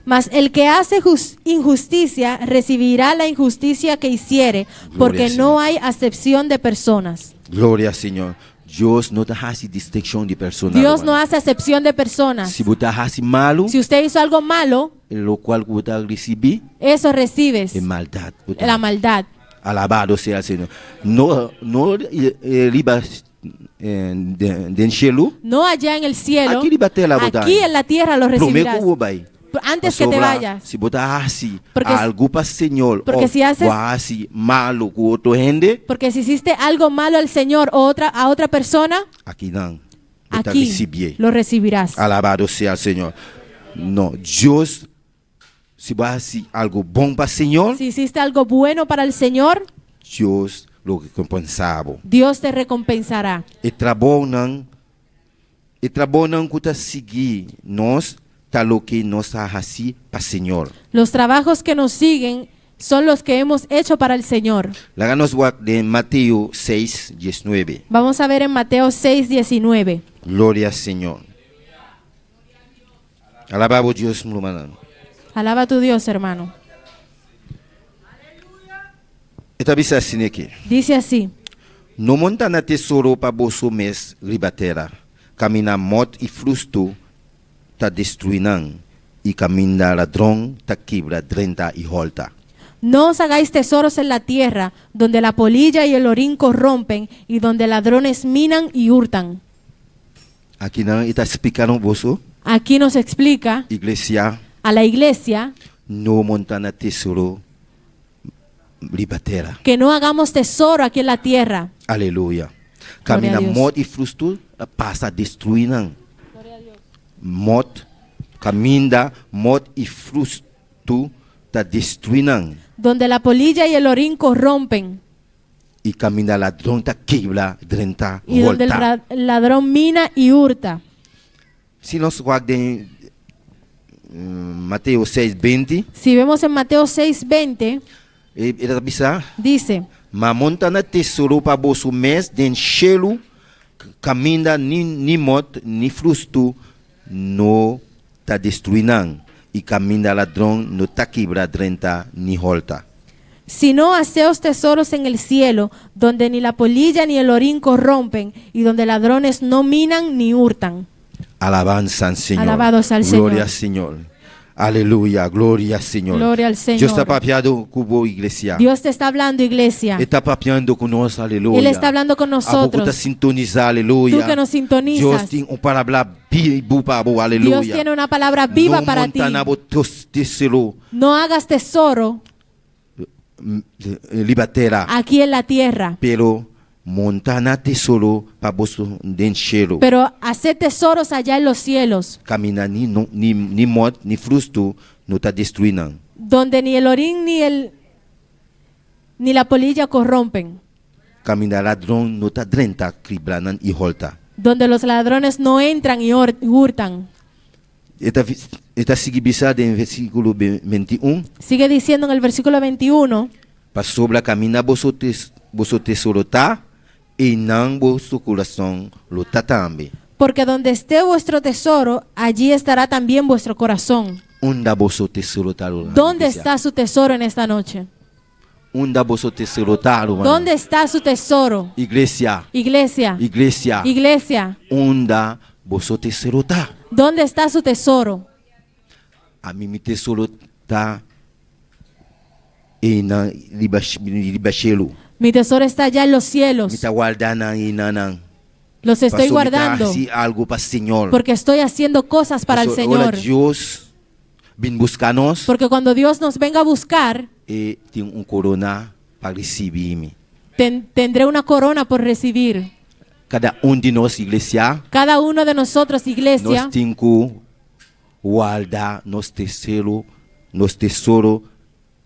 mas el que hace injusticia recibirá la injusticia que hiciere, porque Gloria al no Señor. hay acepción de personas. Glória ao Senhor. Deus não hasi distinção de persona. Dios no hace acepción de personas. Se botar hasi malo, Si usted hizo algo malo, lo qual botar recebi eso recibes, é maldade. la maldad. Alabado seja o Senhor. No riba den cielo. No allá en el cielo, Aquí libate la botana. aquí en la tierra lo recibirás. Prometo vai. Antes que te vayas. Se botar assim, Porque- algo para o Senhor, porque si haces- assim, malo com outro gente, Porque si hiciste algo malo al Señor o a otra persona, aqui não. aquí lo recibirás. Alabado seja o Senhor. Não, Deus, se vai algo bom para o Senhor, Si hiciste algo bueno para el Señor, Deus lo recompensava. Dios te recompensará. E trabalho não que seguir nós, tá lo que nós assim para o Senhor. Los trabajos que nos siguen son los que hemos hecho para el Señor. Lá nós vamos de Mateus 6:19. Vamos a ver en Mateo 6:19. Glória ao Senhor. Alabado Deus, hermano. Alaba a tu Dios, hermano. Está bisa assim aqui. Dice así: No monta na tesouro para bolso mes ribatera. Camina morte e frusto tá destruindo. E camina ladrão tá quebra, drenta e holta. no os hagáis tesoros en la tierra, donde la polilla y el orín corrompen, y donde ladrones minan y hurtan. Aqui não está explicando bolso. Aquí nos explica Igreja a la iglesia no monta na tesouro ribatera. que no hagamos tesoro aquí en la tierra. Aleluia. Camina Dios. mort y fruto pasa destruinan. Mort, camina mort y fruto ta destruinan. Donde la polilla y el orín corrompen, Y camina ladrón ta quebra drenta y donde el volta. ladrón mina y hurta. Si nos guarden Mateo 6:20, Si vemos en Mateo 6:20, era bisa, dice, ma montana tesouro para vosso mes den chelo, camina ni mot ni fruto no ta destruinan. Y camina ladrón no ta quebra drenta ni holta. sino haceos tesoros en el cielo, donde ni la polilla ni el orín corrompen, y donde ladrones no minan ni hurtan. Alabanza al Señor. Alabados al Gloria Señor. al Señor. Aleluya, gloria al Señor. Gloria al Señor. Dios está papiando con vos, iglesia. Dios te está hablando, iglesia. Está papiando con nosotros, aleluya. Él está hablando con nosotros. Está sintonizar, aleluya. Tú que nos sintonizas. Dios tiene una palabra viva para vos, aleluya. Dios tiene una palabra viva no para ti. montana vos tesoro, No hagas tesoro libertera, aquí en la tierra, pero montana tesoro para vos den cielo. pero haced tesoros allá en los cielos, Camina ni mort ni fruto no te destruirán. donde ni el orín ni la polilla corrompen, Camina ladrón no te drenta, cribranan y holta. donde los ladrones no entran y hurtan. Esta sigue bisa en versículo 21. Sigue diciendo en el versículo 21, Para sobre camina vosso tesoro tá y nan vosso corazón lo tá también. porque donde esté vuestro tesoro, allí estará también vuestro corazón. Onda vosso tesoro tá lo. ¿Dónde está su tesoro en esta noche? Onda vosso tesoro tá lo. ¿Dónde está su tesoro? Iglesia, Iglesia, iglesia. iglesia, Onda vosso tesoro tá. ¿dónde está su tesoro? A mí mi tesoro tá na libachelo. Mi tesoro está allá en los cielos. Me tá guardando e nanan. Los estoy guardando Así algo para Señor. porque estoy haciendo cosas para el Hola Señor. Dios, vin buscarnos. Porque cuando Dios nos venga a buscar, Tem corona para recibir-me. tendré una corona por recibir. Cada de nós, igreja, Cada uno de nosotros, iglesia, nós temos que guardar nosso tesouro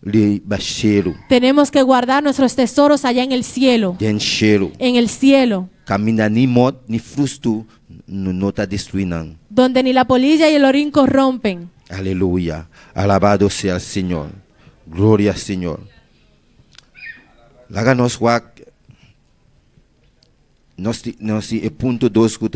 debaixo, tenemos que guardar nuestros tesoros allá en el cielo. dentro. En el cielo, Camina ni mot, ni fruto, não está destruindo. donde ni la polilla y el orín corrompen. Aleluya. Alabado sea el Señor. Gloria al Señor. Láganos wak. Nós punto 2 que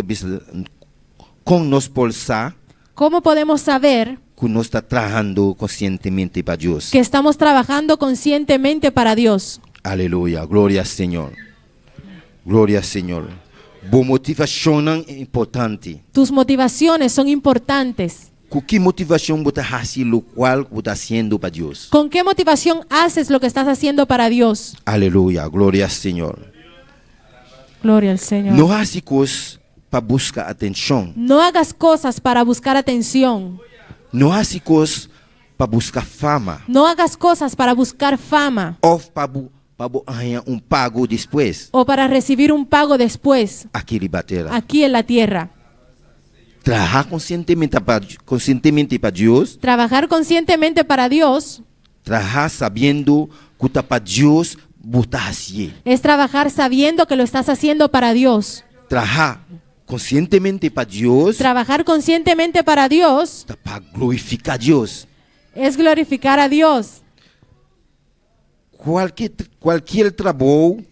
com nós bolsa ¿Cómo podemos saber que nós está trabajando conscientemente para Dios. que estamos trabajando conscientemente para Dios? Aleluya. Gloria al Señor. Gloria al Señor. Boa motivação é importante. Tus motivaciones son importantes. Com que motivação você faz o qual você está haciendo para Deus? ¿Con qué motivación haces lo que estás haciendo para Dios? Aleluya. Gloria al Señor. Gloria al Señor. Não faz coisas para buscar atenção. No hagas cosas para buscar atención. Não faz coisas para buscar fama. No hagas cosas para buscar fama Ou para ganhar pago depois. o para recibir un pago después Aquele bater. aquí en la tierra. Trabalhar conscientemente para Deus. Trabajar conscientemente para Dios Trabalhar sabendo que está para Deus botar assim. es trabajar sabiendo que lo estás haciendo para Dios. Trabalhar conscientemente para Deus. Trabajar conscientemente para Dios Está para glorificar a Deus. es glorificar a Dios. Qualquer trabalho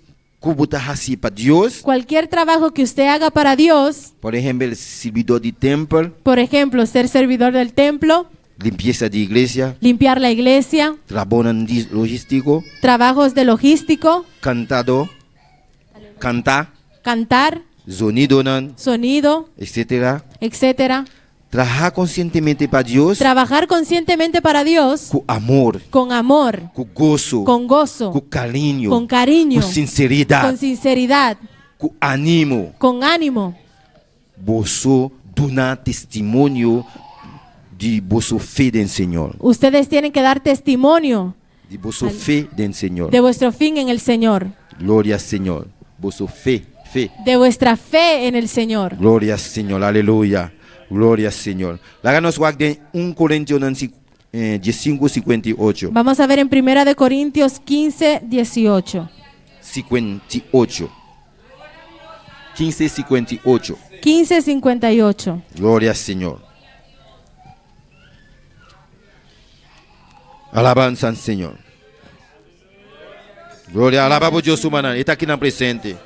que você assim para Deus. Cualquier trabajo que usted haga para Dios, Por exemplo, servidor de templo, por ejemplo, ser servidor del templo, limpeza de igreja, limpiar la iglesia, trabalho logístico, trabajos de logístico, cantar, cantar, sonido, sonido, etc. etcétera. Trabalhar conscientemente para Deus, Trabajar conscientemente para Dios com amor, con amor, com gozo, con gozo, com carinho, con cariño, com sinceridade, con sinceridad, com ânimo. con ánimo. Você dá testemunho de vossa fé no Senhor, Ustedes tienen que dar testimonio de vossa fé no Senhor. de vuestro fin en el Señor. Glória ao Senhor. Vossa fé fe. de vuestra fe en el Señor. Gloria al Señor, aleluya. Gloria al Señor. Láganos guag de 1 Corintios 15:58. Vamos a ver en 1 de Corintios 15:18. 58. 15:58. 15:58. Gloria al Señor. Alabanza al Señor. Gloria, alaba por Dios, humana. Está aquí en presente.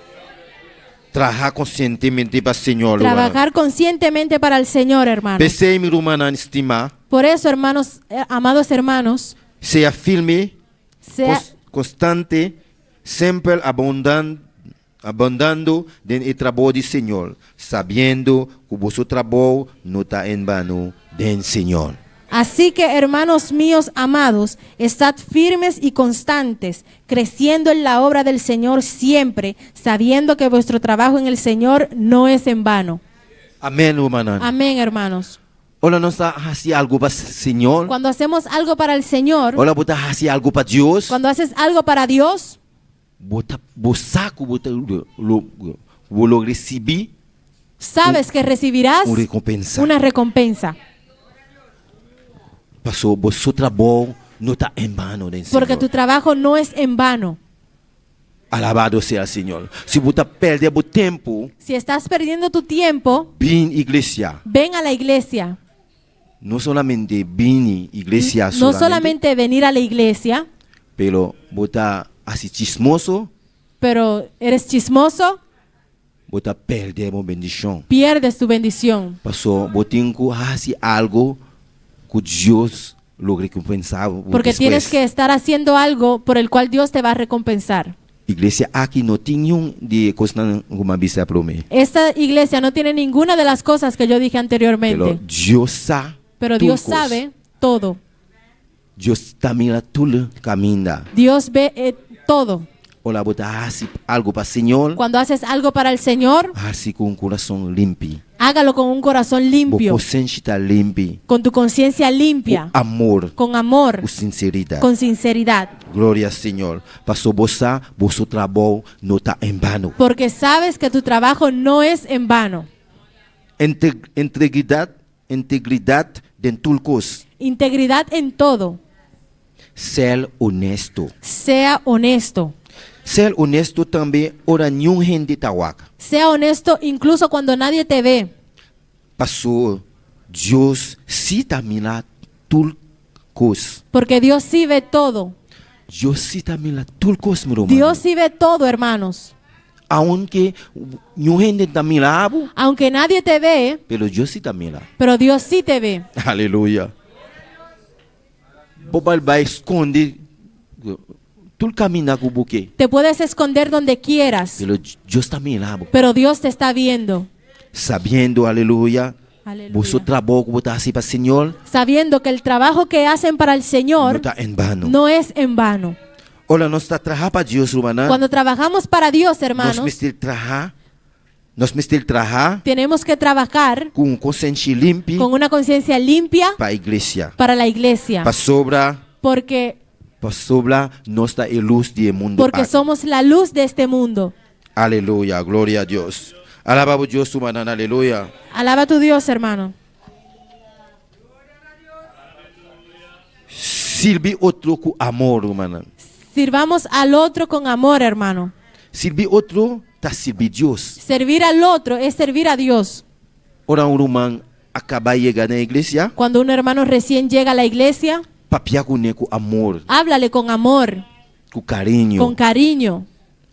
Trabajar conscientemente para el Señor. Trabajar conscientemente para el Señor, hermanos. Pese mi humana estima. Por eso, hermanos, amados hermanos, Sea firme, sea, constante, siempre abundando en el trabajo del Señor, sabiendo que vuestro trabajo no está en vano del Señor. así que, hermanos míos amados, estad firmes y constantes, creciendo en la obra del Señor siempre, sabiendo que vuestro trabajo en el Señor no es en vano. Amén, hermano. Amén, hermanos. Hola, no está haciendo algo para el Señor. Cuando hacemos algo para el Señor, Hola, vos estás haciendo algo para Dios. cuando haces algo para Dios, Vos saco, vos lo recibí sabes que recibirás una recompensa. una recompensa, Pasó, vuestro trabajo no está en vano del porque Señor. tu trabajo no es en vano. Alabado sea el Señor. Si vos estás perdiendo tiempo, Si estás perdiendo tu tiempo, ven iglesia. ven a la iglesia. No solamente ven iglesia, No solamente venir a la iglesia, pero vos estás así chismoso, pero eres chismoso, vos estás perdiendo bendición. pierdes tu bendición. Pasó, vos tienes que hacer algo que Dios lo recompensa. Porque tienes que estar haciendo algo por el cual Dios te va a recompensar. Iglesia aquí no tiene de cosas como avisa promesa. Esta iglesia no tiene ninguna de las cosas que yo dije anteriormente. Pero Dios sabe. Pero Dios sabe todo. Dios también todo camina. Dios ve todo. Hola, vos estás algo para el Señor. Cuando haces algo para el Señor, Así con un corazón limpio. hágalo con un corazón limpio, Vos está limpio. con tu conciencia limpia, Con amor. con amor, Con sinceridad. con sinceridad. Gloria al Señor. Pasó vos vuestro trabajo no está en vano. Porque sabes que tu trabajo no es en vano. Integridad de tus cosas. Integridad en todo. Ser honesto. Sea honesto. Ser honesto también ora nenhum gente tahuaca. Sea honesto incluso cuando nadie te ve. Pasó Dios sí también la tus cosas. Porque Dios sí ve todo. Dios sí también la tus cosas, mi hermano. Dios sí ve todo, hermanos. Aunque nenhum gente también la hago, Aunque nadie te ve, pero Dios sí también la. pero Dios sí te ve. Aleluya. Bobal va a esconder. Tú caminas con buque, Te puedes esconder donde quieras, pero Dios también la hago. pero Dios te está viendo. Sabiendo, aleluya, Aleluya. vuestro trabajo que vos estás haciendo para el Señor Sabiendo que el trabajo que hacen para el no Señor está en vano. no es en vano. Hola, nos está trabajando para Dios, hermana. Cuando trabajamos para Dios, Nos hermanos, me trabajar tenemos que trabajar con conciencia limpia con una conciencia limpia para la iglesia. para la iglesia. Para sobra Porque nuestra luz del mundo. porque somos la luz de este mundo. Aleluya, gloria a Dios. Alaba a Dios, hermana, aleluya. Alaba a tu Dios, hermano. Sirve otro con amor, hermana. Sirvamos al otro con amor, hermano. Sirve otro, está sirve Dios. Servir al otro es servir a Dios. Ahora un hermano acaba de llegar a la iglesia, Cuando un hermano recién llega a la iglesia, papia con amor, háblale con amor, con cariño. con cariño.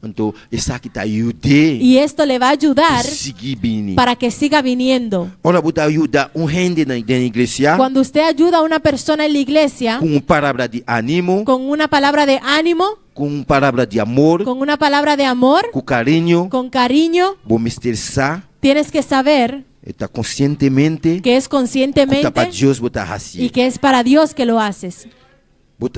Entonces, esa que te ayude Y esto le va a ayudar seguir bien. para que siga viniendo. Ahora vos te ayuda un gente en la iglesia Cuando usted ayuda a una persona en la iglesia con una palabra de ánimo, con una palabra de ánimo, con una palabra de amor, con una palabra de amor, con cariño, con cariño, vos me estás tienes que saber está conscientemente que es que está conscientemente para Dios vos estás y haciendo. que es para Dios que lo haces. Vos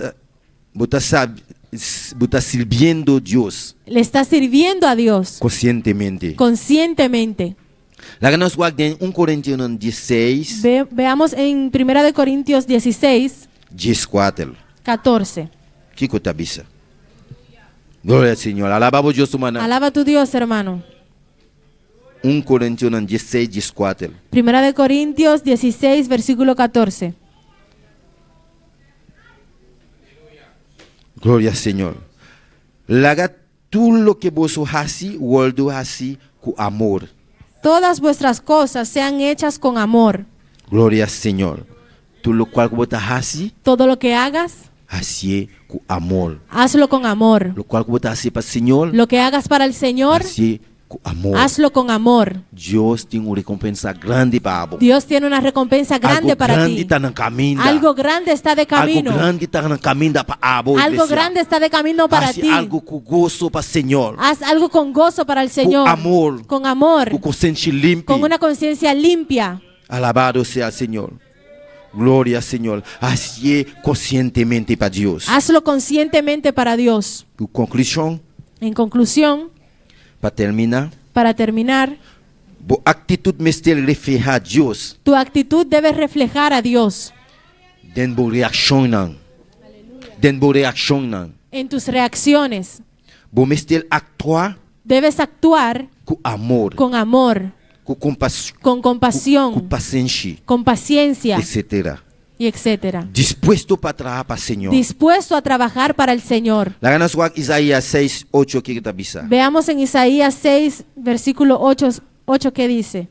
estás sirviendo a Dios Le estás sirviendo a Dios conscientemente. conscientemente. La que nos guarda en 1 Corintios 16, Veamos en 1 de Corintios 16, 14. 14. ¿Qué cosa bisa? Gloria al Señor. Alabamos a Dios, hermana. Alaba a tu Dios, hermano. 1 Corintios 16, 14. Primera de Corintios 16, versículo 14. Glória ao Senhor. Laga tudo lo que vos hasi, wordo hasi com amor. Todas vuestras cosas sean hechas con amor. Glória ao Senhor. Tudo lo qual vos hasi, Todo lo que hagas, hasi com amor. hazlo con amor. Lo qual vos hasi para o Senhor, Lo que hagas para el Señor, hasi com amor. hazlo con amor. Deus tem uma recompensa grande para você. Dios tiene una recompensa grande Algo para grande ti. está no caminho. Algo grande está de Algo camino. grande está no caminho para você. Algo grande está de camino para ti. Algo com gozo para o Senhor. Haz algo con gozo para el Señor. amor. Con amor. Com consciência limpa. Con una conciencia limpia. Alabado sea el Señor. Gloria al Señor. Así conscientemente para Dios. Hazlo conscientemente para Dios. Tu conclusión, En conclusión, para terminar, para terminar, tu actitud mestel refleja a Dios. tu actitud debe reflejar a Dios Den bo reaction nan. Den bo reaction nan. en tus reacciones. Bo mestel actuar Debes actuar com amor, con amor, com compaixão, con com compasión, paciência, con paciencia etc. y etcétera. Dispuesto para trabalhar para o Senhor. Dispuesto a trabajar para el Señor. La ganas wa Isaías 6, 8 que está bisa. Veamos en Isaías 6, versículo 8 que dice.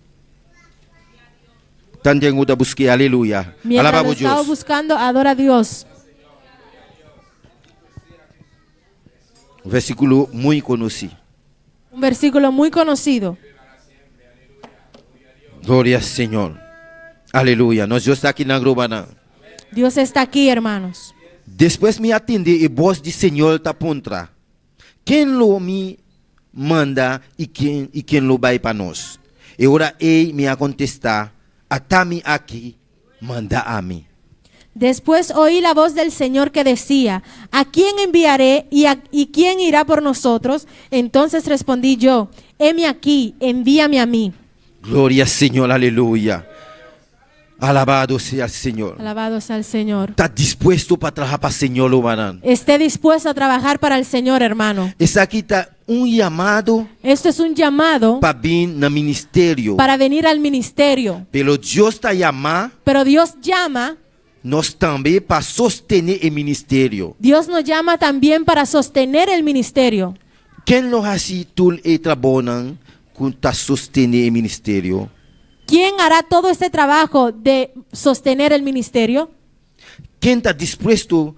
Tanto nguda busque aleluia. Mientras Alaba lo a estaba Dios. buscando, adora a Dios. Versículo muito conhecido. Un versículo muy conocido. Glória ao Senhor. Aleluia. Nós já está aqui na grobana. Dios está aquí, hermanos. Depois me atende e voz do Senhor está contra. Quem lo me manda e quem lo vai para nós? E ora ele me a contestar, atame aqui, manda a mim. Después oí la voz del Señor que decía, ¿a quién enviaré y quién irá por nosotros? Entonces respondí yo, heme aquí, envíame a mí. Glória ao Senhor, aleluia. Alabado sea el Senhor. Alabado sea el Señor. Está dispuesto para trabalhar para o Senhor, Lumanan. Esté dispuesto a trabajar para el Señor, hermano. Esse aqui está chamado Esto es un llamado para vir no ministério. para venir al ministerio. Pelo Deus está chamando Pero Dios llama, nós também para sostener o ministério. Dios nos llama también para sostener el ministerio. Quem lo assim tul e trabalham com ta sostener o ministério? ¿Quién hará todo este trabajo de sostener el ministerio? Quem está disposto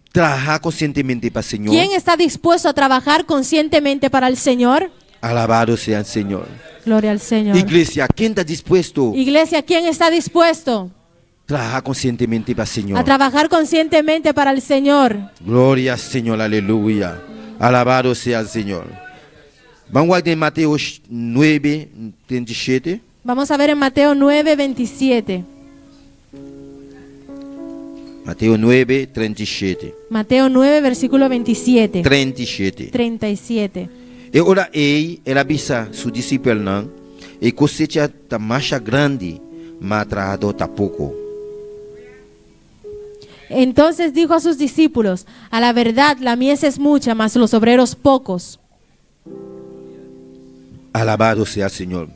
a trabalhar conscientemente para o Senhor? ¿Quién está dispuesto a trabajar conscientemente para el Señor? Alabado sea el Senhor. Gloria al Señor. Igreja, quem está disposto Iglesia, ¿quién está dispuesto a trabalhar conscientemente para o a Senhor? trabajar conscientemente para el Señor? Glória ao Senhor, aleluia. Alabado sea el Senhor. Vamos a Mateus 9, 37. Vamos a ver en Mateo 9, 27. Mateus 9, 37. Mateo 9, versículo 27. 37. 37. E ora ele avisa su discípulo não, e cosecha ta macha grande, mas trabalhador ta pouco. Entonces dijo a sus discípulos, a la verdad la mies es mucha, mas los obreros pocos. Alabado sea el Senhor.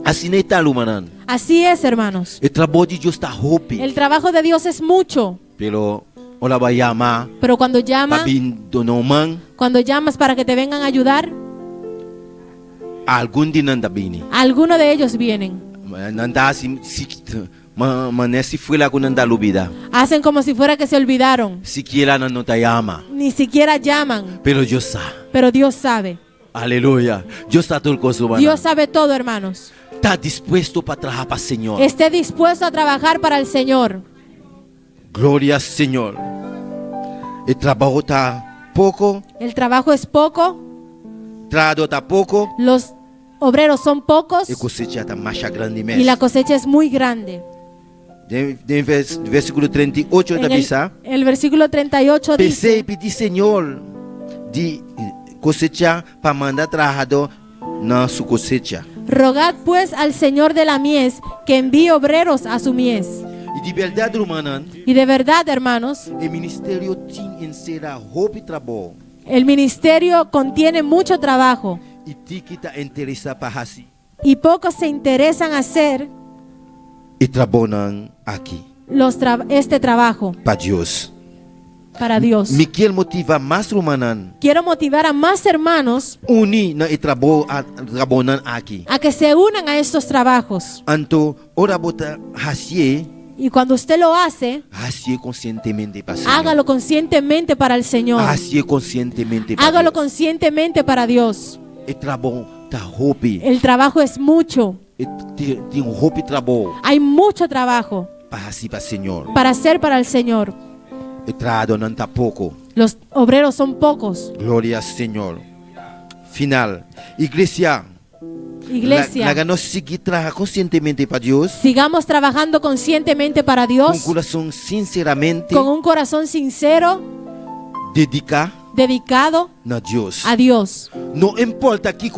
Assim não está, Lumanan. Así es, hermanos. O trabalho de Deus está roupe, El trabajo de Dios es mucho, pero ora vai chamar pero cuando para llama, vir donar mão, cuando llamas para que te vengan a ayudar, algum de não da bem. algunos de ellos vienen. Não dá assim, mas se foi lá com não dá lubida. Hacen como si fuera que se olvidaron. Se que ela não te chama, Ni siquiera llaman, pero Deus sabe. pero Dios sabe. Aleluia. Deus está todo coisa. Dios sabe todo, hermanos. Está disposto para trabalhar para o Senhor. Esté dispuesto a trabajar para el Señor. Glória ao Senhor. O trabalho está pouco, El trabajo es poco, trabalho está pouco, los obreros son pocos e cosecha está mais grande y mesmo. la cosecha es muy grande. De versículo 38 da En Bisa. el versículo 38 Pensei dice, e pedi Senhor de cosecha para mandar trabalhador na sua cosecha. rogad pues al Señor de la mies que envíe obreros a su mies. E de verdade, irmã, Y de verdad, hermanos, o ministério tem em ser a roupa e trabalho. el ministerio contiene mucho trabajo. Y tiki ta interesa para así. y pocos se interesan hacer Y trabonan aquí. este trabajo Para Dios. para Dios. Me quiero motivar más rumanan. Quiero motivar a más hermanos Uni na trabonan aquí. a que se unan a estos trabajos. Anto ora bota hasie. Y cuando usted lo hace, Hasie conscientemente para Señor. hágalo conscientemente para el Señor. Hasie conscientemente para Hágalo Dios. conscientemente para Dios. E trabo ta hopi. El trabajo es mucho. Tem hopi trabo Hay mucho trabajo para así para Señor. para hacer para el Señor. E tradonan ta poco. Los obreros son pocos. Gloria al Señor. Final. Iglesia. Iglesia, La ganó seguir trabajar conscientemente para Dios. sigamos trabajando conscientemente para Con Dios, corazón sinceramente con un corazón sincero, dedicar dedicado a Dios. a Dios. No importa qué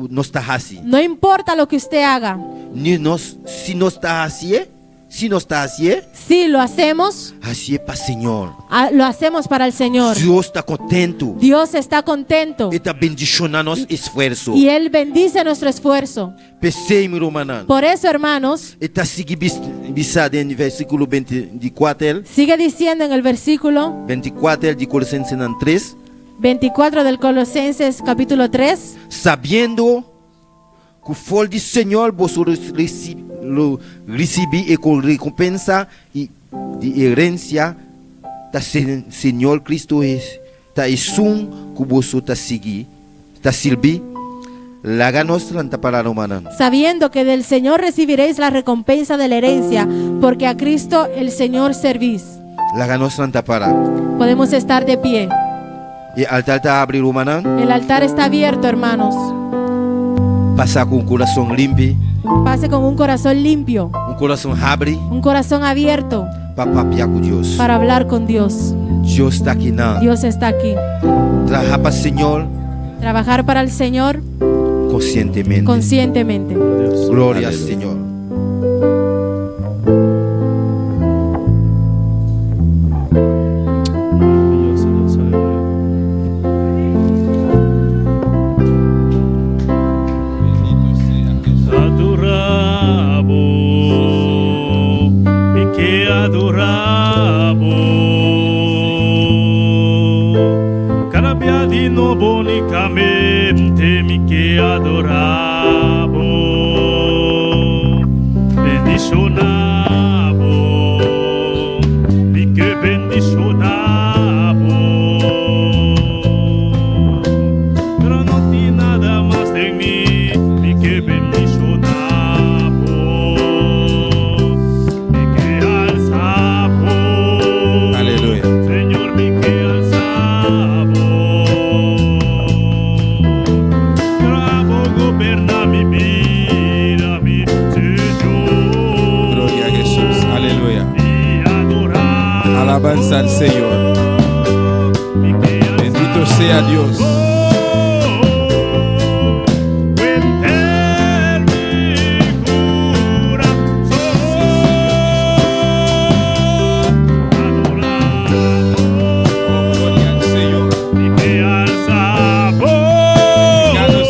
no está así. No importa lo que usted haga, Si no está así, si lo hacemos, así es para Señor. lo hacemos para el Señor. Dios está contento. Dios está contento Está bendicionando nuestro esfuerzo. y Él bendice nuestro esfuerzo. Pensei, mi romanan. Por eso, hermanos, Está bisado en el versículo 24, sigue diciendo en el versículo 24 de Colosenses 3, 24 del Colosenses capítulo 3, sabiendo que o fol do Senhor vos recebi e com recompensa e de herencia da Senhor Cristo ta isum que vos ta segui ta sirvi la ganos lanta para romana sabiendo que del Señor recibiréis la recompensa de la herencia, porque a Cristo el Señor servís. la ganos lanta para Podemos estar de pie. e altar ta abrir romana El altar está abierto, hermanos. passa com coração limpo Pase con un corazón limpio, coração abre un corazón abierto para papiar com Deus. para hablar con Dios. Deus está aqui na Dios está aquí. trabalhar para Senhor Trabajar para el Señor conscientemente. conscientemente. Glória ao Aleluia. Senhor. Maravilloso Dios, aleluya. Adorabo, mi que adorabo. Cambia di nuovo unicamente mi che adorabo. Bendicionabo, mi che bendicionabo. Pero no tiene nada más de mí, mi que bendicionabo, mi que alzabo. Aleluya. Señor, mi que alzabo. Bravo goberna mi vida, mi Señor. Gloria a Jesús. Aleluya. Y adorar. Alabanza al Señor. Mi que Bendito sea Dios. Oh, gloria al Señor. Bendito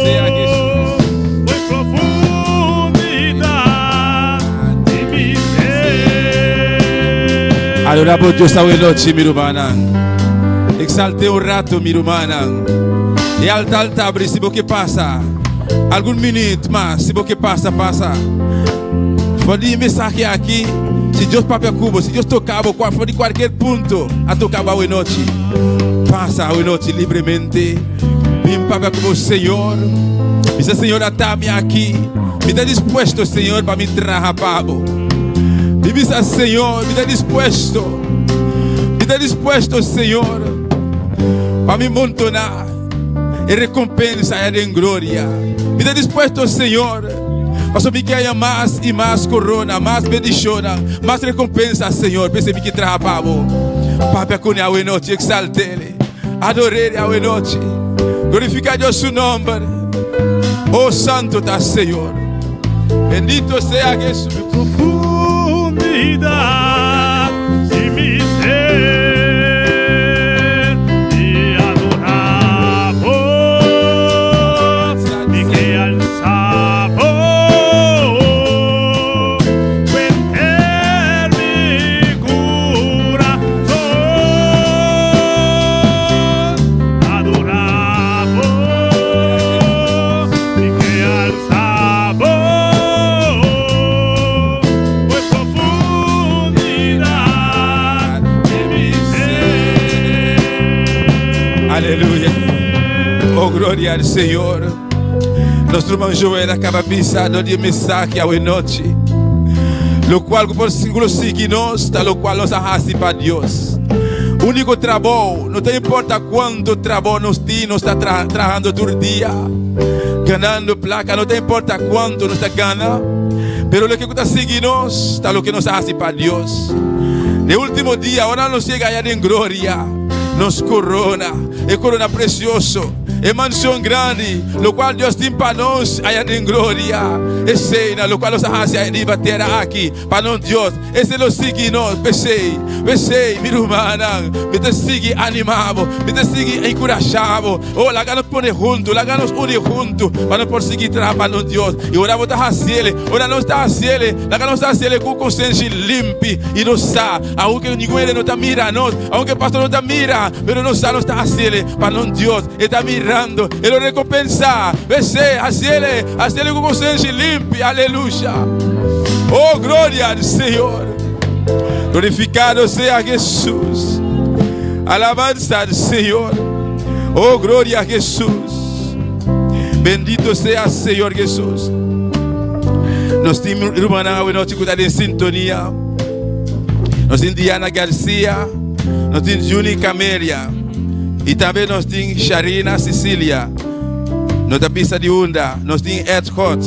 sea Jesús. Adoramos Dios a noche, mi hermana. Exalte un rato, mi hermana. E alta, abre, si vos que pasa. Algún minuto más, si vos que pasa. Foi mensaje aqui. Se Deus papel cubo, se Deus tocava de qualquer ponto, a tocar a noite. Passa a noite livremente. Vim papel como Senhor. Dice Senhor, atame aqui. Me dá disposto, Senhor, para me trazer pavo. Me dice Senhor, me dá disposto. Me dá disposto, Senhor, para me montonar. E recompensa em glória. Me dá disposto, Senhor. Pastor, me quer mais e mais corona, mais bendição, mais recompensa, Senhor. Percebi que traga pavo. Papai, com a noite, exalte Ele. Adorei a noite. Glorificar Deus seu nome. Oh, santo está, Senhor. Bendito sea Jesús. Profundidad de mi ser y adoramos Aleluia. Oh, glória ao Senhor. Nosso irmão Joel acaba de pensar no dia mensagem à noite. Lo qual por seguir nós, tal qual nós arrasta para Deus. Único trabalho, não tem importa quanto trabalho nós temos, nós está trabalhando todo dia, ganhando placa, não tem importa quanto nós está ganhando, pero o que está seguindo nós, tal que nós arrasta para Deus. No último dia, agora nós chega aí em glória, nos corona, é corona precioso. É mansão grande, no qual Deus tem para nós, aí em glória. É cena, no qual nós arrasamos de bater aqui, para nós Deus. Esse nos sigue nós, pensei, minha irmã, me te sigue animado, me te sigue encorajado. Oh, lá nos põe junto, lá nos une junto, para nós conseguir trabalhar para nós Deus. E ora vamos estar fazendo, ora não está fazendo, lá nós está fazendo com consciência limpa e não sabe, aunque ninguém não está mirando nós, aunque o pastor não está mirando, mas nós está fazendo para nós Deus, está mirando. Ele recompensa, você, fazê-lo com consciência limpa, aleluia. Oh, glória ao Senhor. Glorificado seja Jesus. Alabança ao Senhor. Oh, glória a Jesus. Bendito seja o Senhor Jesus. Nós temos irmã nós temos em sintonia. Nós temos Diana Garcia, nós temos Juni Camélia. E também nós temos Sharina Cecília, nós temos Pista de Unda, nós temos Ed Hot.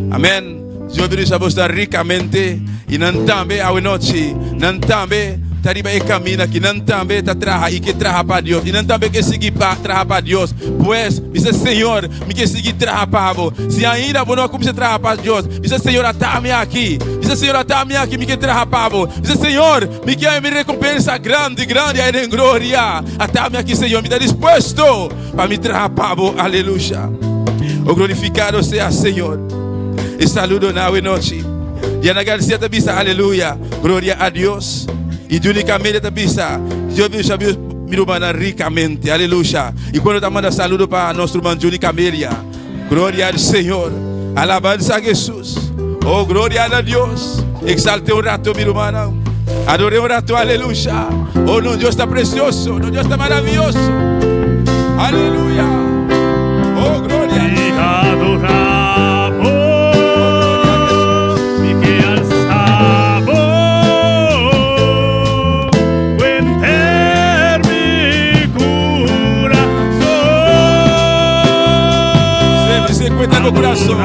Amém. Deus abençoe você ricamente. E não também a noite, não também tariba e caminha que não também tá trabalha e que trabalha para Deus. E não também que seguir para trabalhar para Deus. Pois, diz Senhor, me que seguir trabalhar para Deus. Se ainda não começar a trabalhar para Deus, diz Senhor, está-me aqui. Diz Senhor, está-me aqui, me que trabalhar para Deus. Diz Senhor, me que me recompensa grande aí em glória. Está-me aqui, Senhor, me dá disposto para me trabalhar para Deus. Aleluia. O glorificado seja Senhor. E saludo na noite. Diana Garcia te bisa, aleluia. Glória a Deus. E unicamente te bisa. Deus abençoe minha irmã ricamente, aleluia. E quando te manda saludo para nosso irmão Juni Camélia. Glória ao Senhor. Alabança a Jesus. Oh, glória a Deus. Exalte um rato, minha irmã. Adore um rato, aleluia. Oh, nosso Deus está precioso. Nosso Deus está maravilhoso. Aleluia. Oh, glória a Deus. No coração.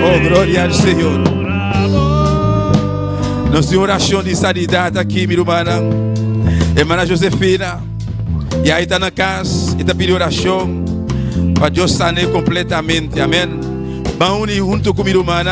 Oh, glória ao Senhor. Nossa oração de sanidade aqui, minha irmã, irmã Josefina. E aí está na casa, e está pedindo oração para Deus sanar completamente. Amém. Vamos unir junto com minha irmã,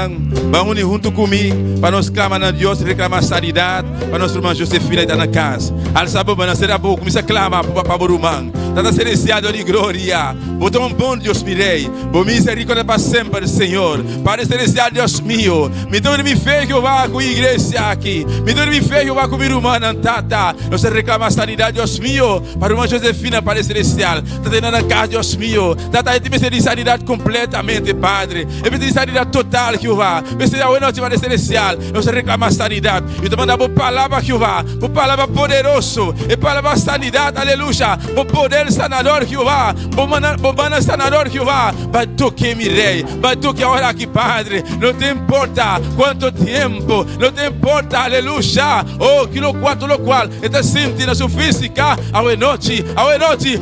vamos unir junto comigo, para nós clamar a Deus, reclamar sanidade, para nossa irmã Josefina estar na casa. Al sábado, nós será bom, começa a clamar para o irmão. Está celestial de glória. Botou um bom Deus, mirei. Bom misericórdia para sempre, Senhor. Para celestial, Deus meu. Me dá me fé que eu vá com a igreja aqui. Me dá me fé que eu vá com minha irmã, tata. Nós reclamar sanidade, Deus meu. Para a irmã Josefina, para celestial. Está tendo na casa, Deus meu. Tata, eu te de sanidade completamente, Padre. Eu pedi sanidade total, Jeová. Pensei a noite para celestial. Nós reclamar sanidade. Eu te mando a palavra, Jeová. Por palavra poderoso. E palavra sanidade, aleluia. Por poder sanador, Jeová. Bomana sanador, Jeová. Vai tocar, meu rei. Vai tocar agora aqui, Padre. Não te importa quanto tempo. Não te importa, aleluia. Oh, que lo qual. Está sentindo a sua física. A noite.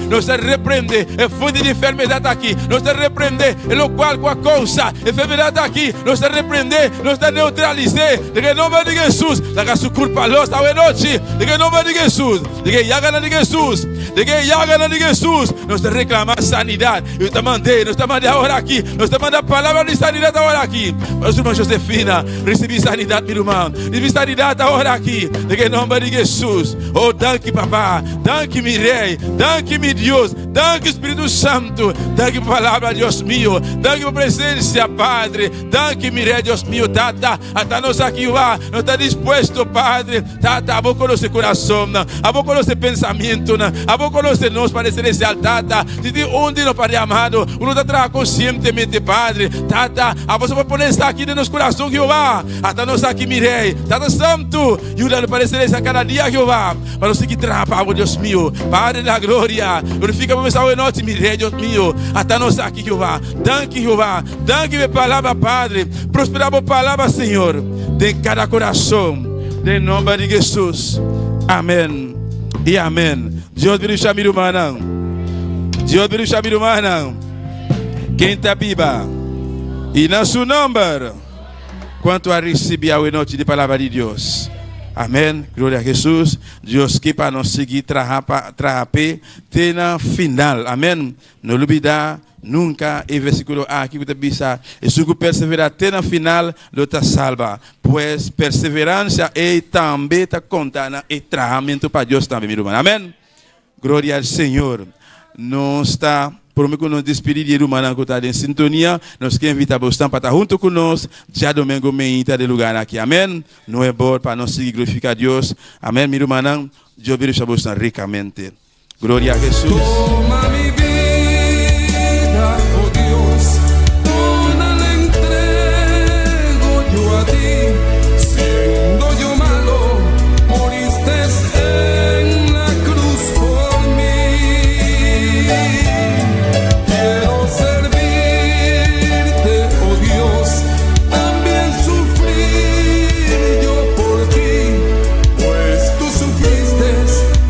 Nós te repreende. É fonte de enfermidade aqui. Nós te repreende. É lo qual com a causa. Enfermidade aqui. Nós te repreende. Nós te neutralize. De nome de Jesus. Daga sua culpa los a noite. De nome de Jesus. De yaga de Jesus. De yaga de Jesus. Nós te reclamar sanidade. Eu te mandei agora aqui. Nós te mandamos a palavra de sanidade agora aqui. Nossa irmã Josefina, recebi sanidade, meu irmão. Recebi sanidade agora aqui. De nome de Jesus. Oh, danke, papá. Danke, meu rei. Danke, meu Deus. Danke, Espírito Santo. Danke por palavra, Deus meu. Danke por presença, Padre. Danke, Miré, Deus meu. Tata, até nós aqui, nós está disposto, Padre. Tata, a boca nosso coração, a boca nosso pensamento, a boca nosso para ser esse altar. De onde não Padre amado, o não está conscientemente, Padre. Tata, a você vai poder estar aqui no nosso coração, Jeová. Até nós aqui, Mirei. Tata Santo, ajuda-nos para ser esse a cada dia, Jeová. Para nós seguir trabalhando, Deus meu. Padre da glória, glorifica para essa noite, Mirei, Deus meu. Até nós aqui, Jeová. Danke, Jeová. Danke, minha palavra, Padre. Prosperar a palavra, Senhor. De cada coração. Em nome de Jesus. Amém. E amém. Deus me chame do manão. Deus me chame do manão. Quem está viva? E no seu nome. Quanto a receber a noite de palavra de Deus. Amém. Glória a Jesus. Deus que para nós seguir trabalhar até na final. Amém. Não olvidar nunca e versículo aqui que bisa e se que perseverar até na final lo ta salva. Pois perseverança é também ta contana e trabalhamento para Deus também, meu irmão. Amém. Glória ao Senhor. Não está por mim que nos despedir de irmã que está em sintonia, nós queremos invitar você para estar junto conosco, já domingo meia de lugar aqui, amém? Não é bom para nós seguir glorificar a Deus, amém, meu irmão? Deus bendiga você ricamente. Glória a Jesus. Toma mi vida, oh Dios, toda la entrego yo a ti, siendo yo malo, moriste en la cruz por mí. Quiero servirte, oh Dios, también sufrir yo por ti, pues tú sufriste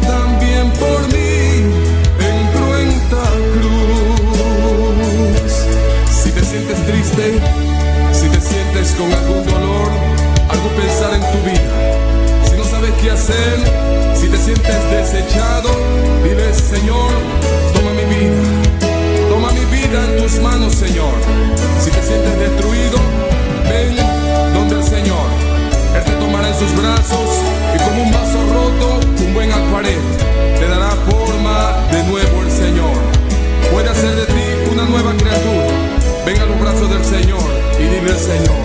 también por mí en cruenta cruz. Si te sientes triste, si te sientes con algún dolor, algo pensar en tu vida, si no sabes qué hacer, si te sientes desechado, dile: Señor, toma mi vida en tus manos, Señor. Si te sientes destruido, ven donde el Señor. Él te tomará en sus brazos y como un vaso roto, un buen alfarero, te dará forma de nuevo el Señor. Puede hacer de ti una nueva criatura. Ven a los brazos del Señor y dile al Señor: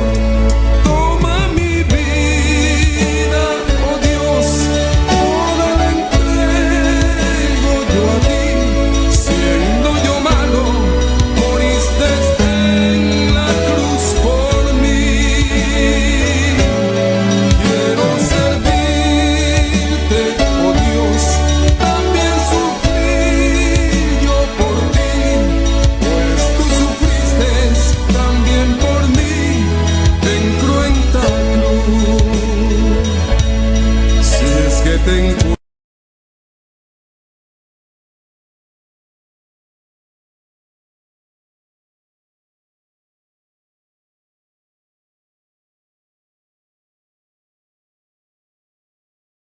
toma mi vida, oh Dios, toda la entrego yo a ti, siendo yo malo, moriste en la cruz por mí. Quiero servirte, oh Dios, también sufrir yo por ti, pues tú sufriste también por mí en cruenta cruz. Si es que te encuentro